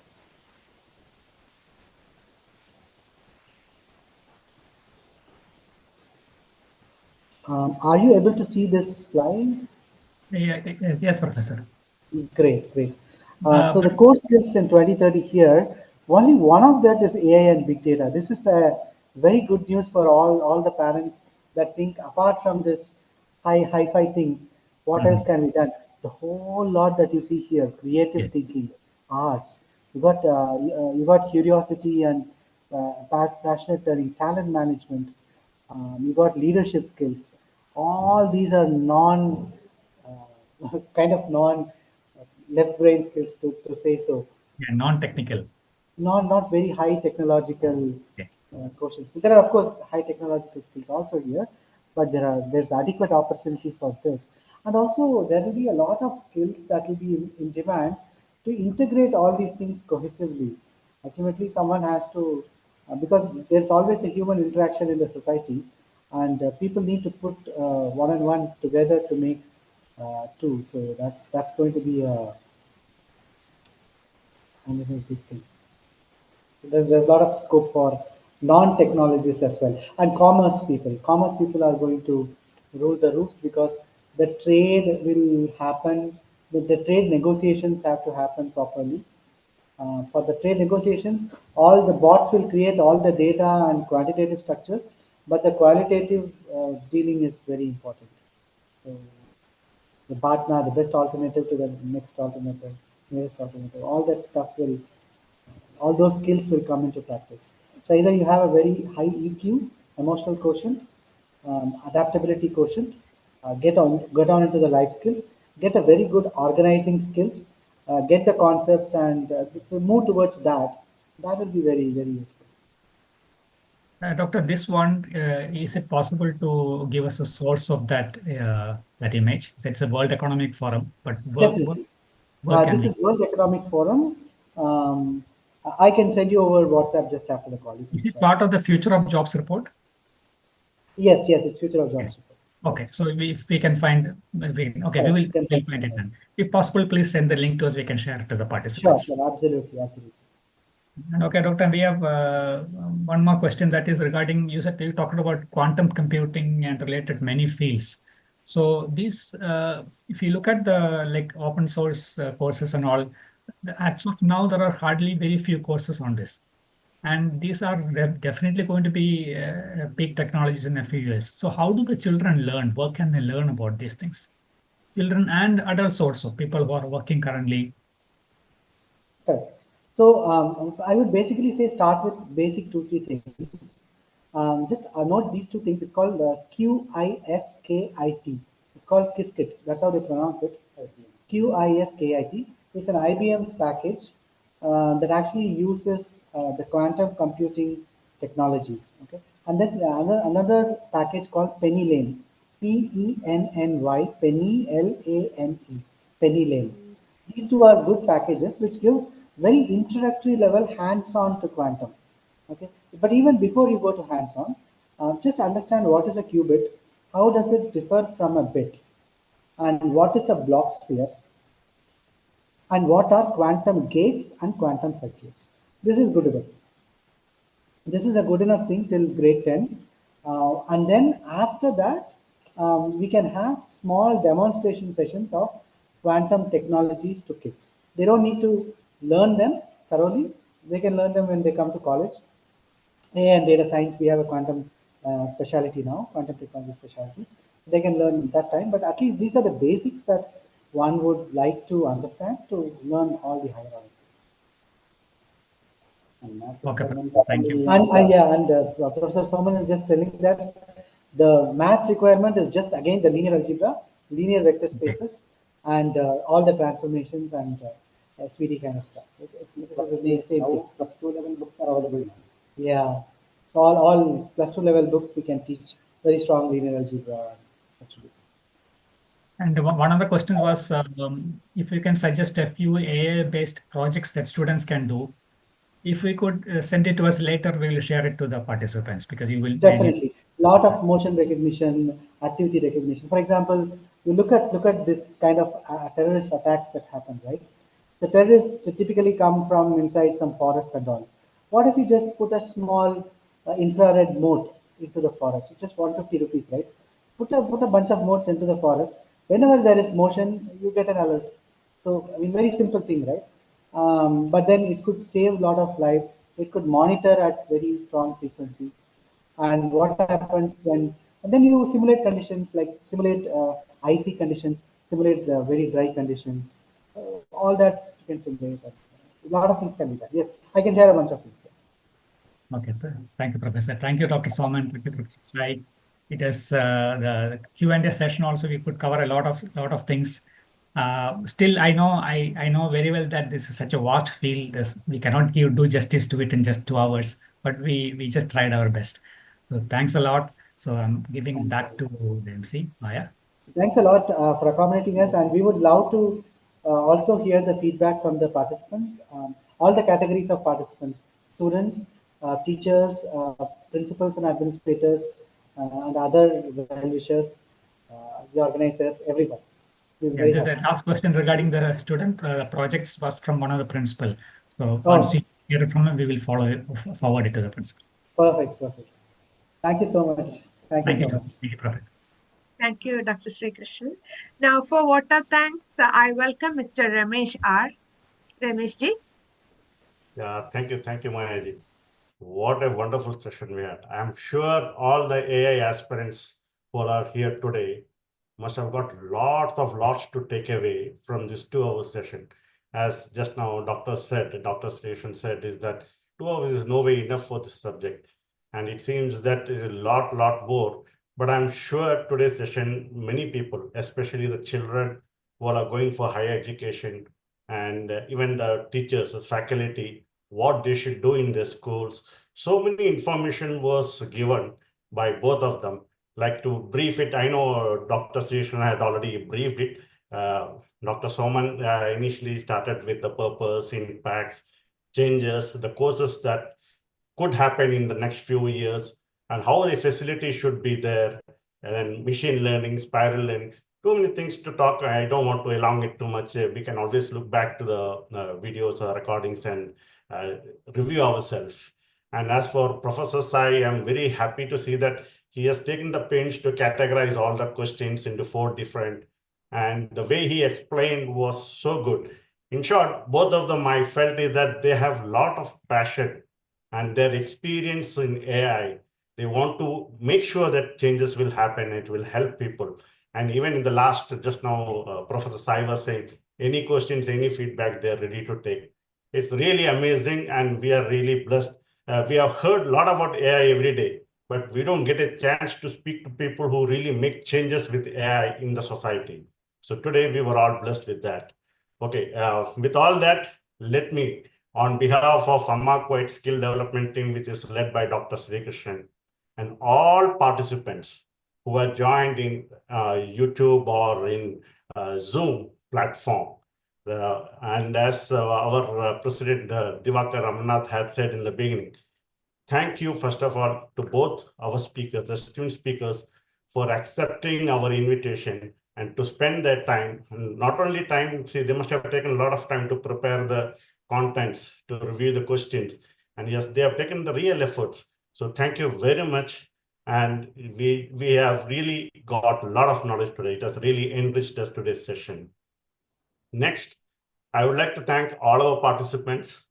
Are you able to see this slide? Yes, Professor. Great, great. So the But core skills in 2030 here, only one of that is AI and big data. This is a very good news for all the parents that think apart from this hi-fi things, what else Mhm. can be done? The whole lot that you see here, creative Yes. thinking, arts, you got curiosity and passionate learning, talent management, you got leadership skills. All these are kind of non left brain skills to say so. Yeah, non-technical. Not very high technological Okay. quotients. There are of course high technological skills also here, but there's adequate opportunity for this. And also there will be a lot of skills that will be in demand to integrate all these things cohesively. Ultimately, someone has to because there's always a human interaction in the society, and people need to put one and one together to make two. So that's going to be another big thing. There's a lot of scope for non-technologists as well, and commerce people. Commerce people are going to rule the roost because the trade will happen. The trade negotiations have to happen properly. For the trade negotiations, all the bots will create all the data and quantitative structures, but the qualitative dealing is very important. So the partner, the best alternative to the next alternative, nearest alternative, all that stuff will all those skills will come into practice. So either you have a very high EQ, emotional quotient, adaptability quotient, go down into the life skills, get a very good organizing skills, get the concepts and so move towards that. That will be very, very useful. Doctor, this one, is it possible to give us a source of that image? So it's a World Economic Forum, but Definitely. where can This we? is World Economic Forum. I can send you over WhatsApp just after the call. You Is can it share. part of the Future of Jobs report? Yes, yes, it's Future of Jobs. Yes. Okay, so if we can find, okay, Correct. You can we'll find find it somewhere. then. If possible, please send the link to us. We can share it to the Sure, participants. sure, absolutely, absolutely. And okay, Doctor, we have one more question that is regarding, you said you talked about quantum computing and related many fields. So these, if you look at the like open source courses and all, as of now, there are hardly very few courses on this. And these are definitely going to be peak technologies in a few years. So how do the children learn? What can they learn about these things? Children and adults also, people who are working currently. Correct. So I would basically say start with basic 2-3 things. Just note these two things. It's called QISKIT. It's called Qiskit. That's how they pronounce it. QISKIT. It's an IBM's package that actually uses the quantum computing technologies. Okay, and then another package called Penny Lane. PENNY, Penny LANE, Penny Lane. These two are good packages which give very introductory level hands-on to quantum. Okay, but even before you go to hands-on, just understand what is a qubit, how does it differ from a bit, and what is a block sphere, and what are quantum gates and quantum circuits. This is good enough. This is a good enough thing till grade 10. And then after that, we can have small demonstration sessions of quantum technologies to kids. They don't need to learn them thoroughly. They can learn them when they come to college. And data science, we have a quantum specialty now, quantum technology specialty. They can learn that time, but at least these are the basics that one would like to understand to learn all the hierarchy. Okay, thank you. And Professor Soman is just telling that the maths requirement is just again the linear algebra, linear vector spaces, and all the transformations and SVD kind of stuff. This is the same thing. Plus 2 level books are available now. Yeah, all plus 2 level books we can teach very strong linear algebra actually. And one of the questions was if you can suggest a few AI-based projects that students can do. If we could send it to us later, we will share it to the participants because you will Definitely, lot of motion recognition, activity recognition. For example, you look at this kind of terrorist attacks that happen, right? The terrorists typically come from inside some forest and all. What if you just put a small infrared mote into the forest? It's just 150 rupees, right? Put a bunch of motes into the forest. Whenever there is motion, you get an alert. So I mean, very simple thing, right? But then it could save a lot of lives. It could monitor at very strong frequency. And what happens when, and then you simulate conditions like simulate icy conditions, simulate very dry conditions, all that you can simulate. A lot of things can be done. Yes, I can share a bunch of things. Okay, thank you, Professor. Thank you, Dr. Soman. Thank you, Professor Sai. It is the Q&A session. Also, we could cover a lot of things. Still, I know very well that this is such a vast field. We cannot do justice to it in just 2 hours, but we just tried our best. So thanks a lot. So I'm giving it back to the MC, Maya. Thanks a lot for accommodating us, and we would love to also hear the feedback from the participants, all the categories of participants, students, teachers, principals and administrators, and other well-wishers, the organizers, everyone. The last question regarding the student projects was from one of the principal. So Oh. once we hear it from him, we will forward it to the principal. Perfect. Thank you so much. Thank you so much. Thank you, Professor. Thank you, Dr. Sri Krishnan. Now, for vote of thanks, I welcome Mr. Ramesh R. Ramesh ji. Yeah, thank you, Mayaji. What a wonderful session we had. I'm sure all the AI aspirants who are here today must have got lots to take away from this 2 hour session. As just now Dr. Station said, is that 2 hours is no way enough for this subject. And it seems that is a lot more. But I'm sure today's session, many people, especially the children who are going for higher education, and even the teachers, the faculty, what they should do in their schools. So many information was given by both of them. Like to brief it, I know Dr. Srishna had already briefed it. Dr. Soman initially started with the purpose, impacts, changes, the courses that could happen in the next few years, and how the facility should be there, and then machine learning, spiral learning, too many things to talk. I don't want to elongate too much. We can always look back to the videos or recordings and review ourselves. And as for Professor Sai, I'm very happy to see that he has taken the pains to categorize all the questions into 4 different, and the way he explained was so good. In short, both of them I felt is that they have a lot of passion and their experience in AI. They want to make sure that changes will happen, it will help people. And even in the last, just now, Professor Sai was saying, any questions, any feedback, they're ready to take. It's really amazing, and we are really blessed. We have heard a lot about AI every day, but we don't get a chance to speak to people who really make changes with AI in the society. So today we were all blessed with that. Okay, with all that, let me, on behalf of Amma Kuwait Skill Development Team, which is led by Dr. Sri Krishnan, and all participants who are joined in YouTube or in Zoom platform. And as our President Diwakar Ramnath had said in the beginning, thank you, first of all, to both our speakers, esteemed speakers, for accepting our invitation and to spend their time. And not only time, see, they must have taken a lot of time to prepare the contents, to review the questions. And yes, they have taken the real efforts. So thank you very much. And we have really got a lot of knowledge today. It has really enriched us today's session. Next, I would like to thank all our participants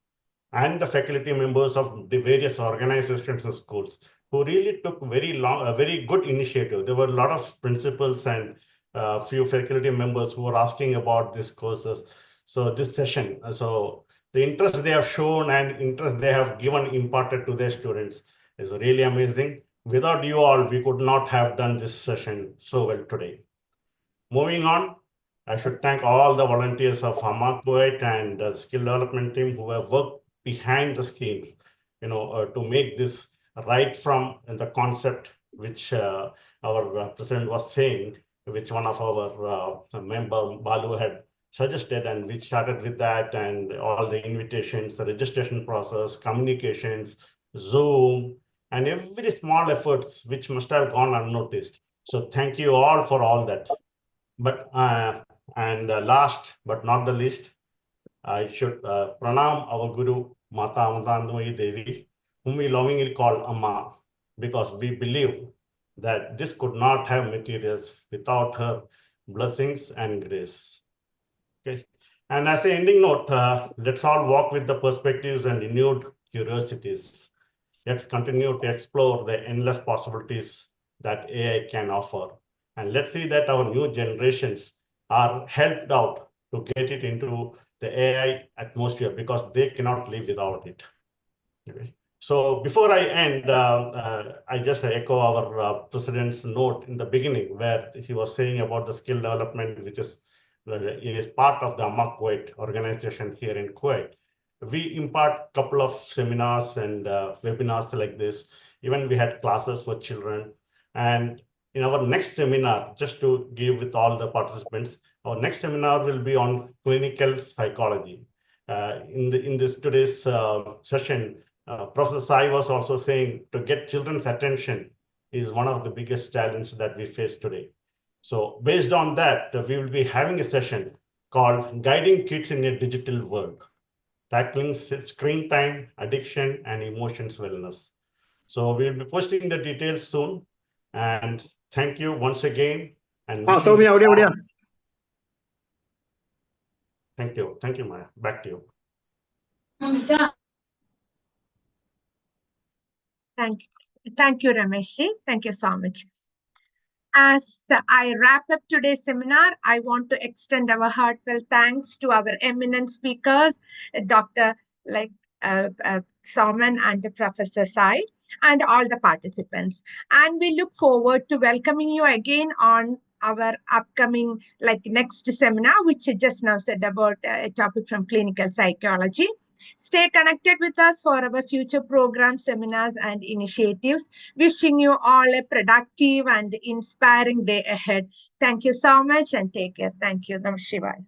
and the faculty members of the various organizations and schools who really took a very good initiative. There were a lot of principals and a few faculty members who were asking about these courses. So this session, so the interest they have shown and interest they have given imparted to their students is really amazing. Without you all, we could not have done this session so well today. Moving on, I should thank all the volunteers of Amma Kuwait and the skill development team who have worked behind the scenes, to make this right from the concept which our president was saying, which one of our member Balu had suggested, and we started with that, and all the invitations, the registration process, communications, Zoom, and every small efforts which must have gone unnoticed. So thank you all for all that. But last but not the least, I should pranam our Guru Mata Amritandamayi Devi, whom we lovingly call Amma, because we believe that this could not have materialized without her blessings and grace. Okay. And as an ending note, let's all walk with the perspectives and renewed curiosities. Let's continue to explore the endless possibilities that AI can offer. And let's see that our new generations are helped out to get it into the AI atmosphere, because they cannot live without it. Okay. So before I end, I just echo our president's note in the beginning, where he was saying about the skill development, which is part of the Amma Kuwait organization here in Kuwait. We impart a couple of seminars and webinars like this. Even we had classes for children. And in our next seminar, just to give with all the participants, our next seminar will be on clinical psychology. In this today's session, Professor Sai was also saying to get children's attention is one of the biggest challenges that we face today. So based on that, we will be having a session called Guiding Kids in a Digital World, tackling screen time, addiction, and emotions wellness. So we'll be posting the details soon. And thank you once again. And thank you. Thank you, Maya. Back to you. Thank you, Ramesh. Thank you so much. As I wrap up today's seminar, I want to extend our heartfelt thanks to our eminent speakers, Dr. Soman and Professor Sai, and all the participants. And we look forward to welcoming you again on our upcoming next seminar, which I just now said about a topic from clinical psychology. Stay connected with us for our future programs, seminars, and initiatives. Wishing you all a productive and inspiring day ahead. Thank you so much and take care. Thank you. Namaste.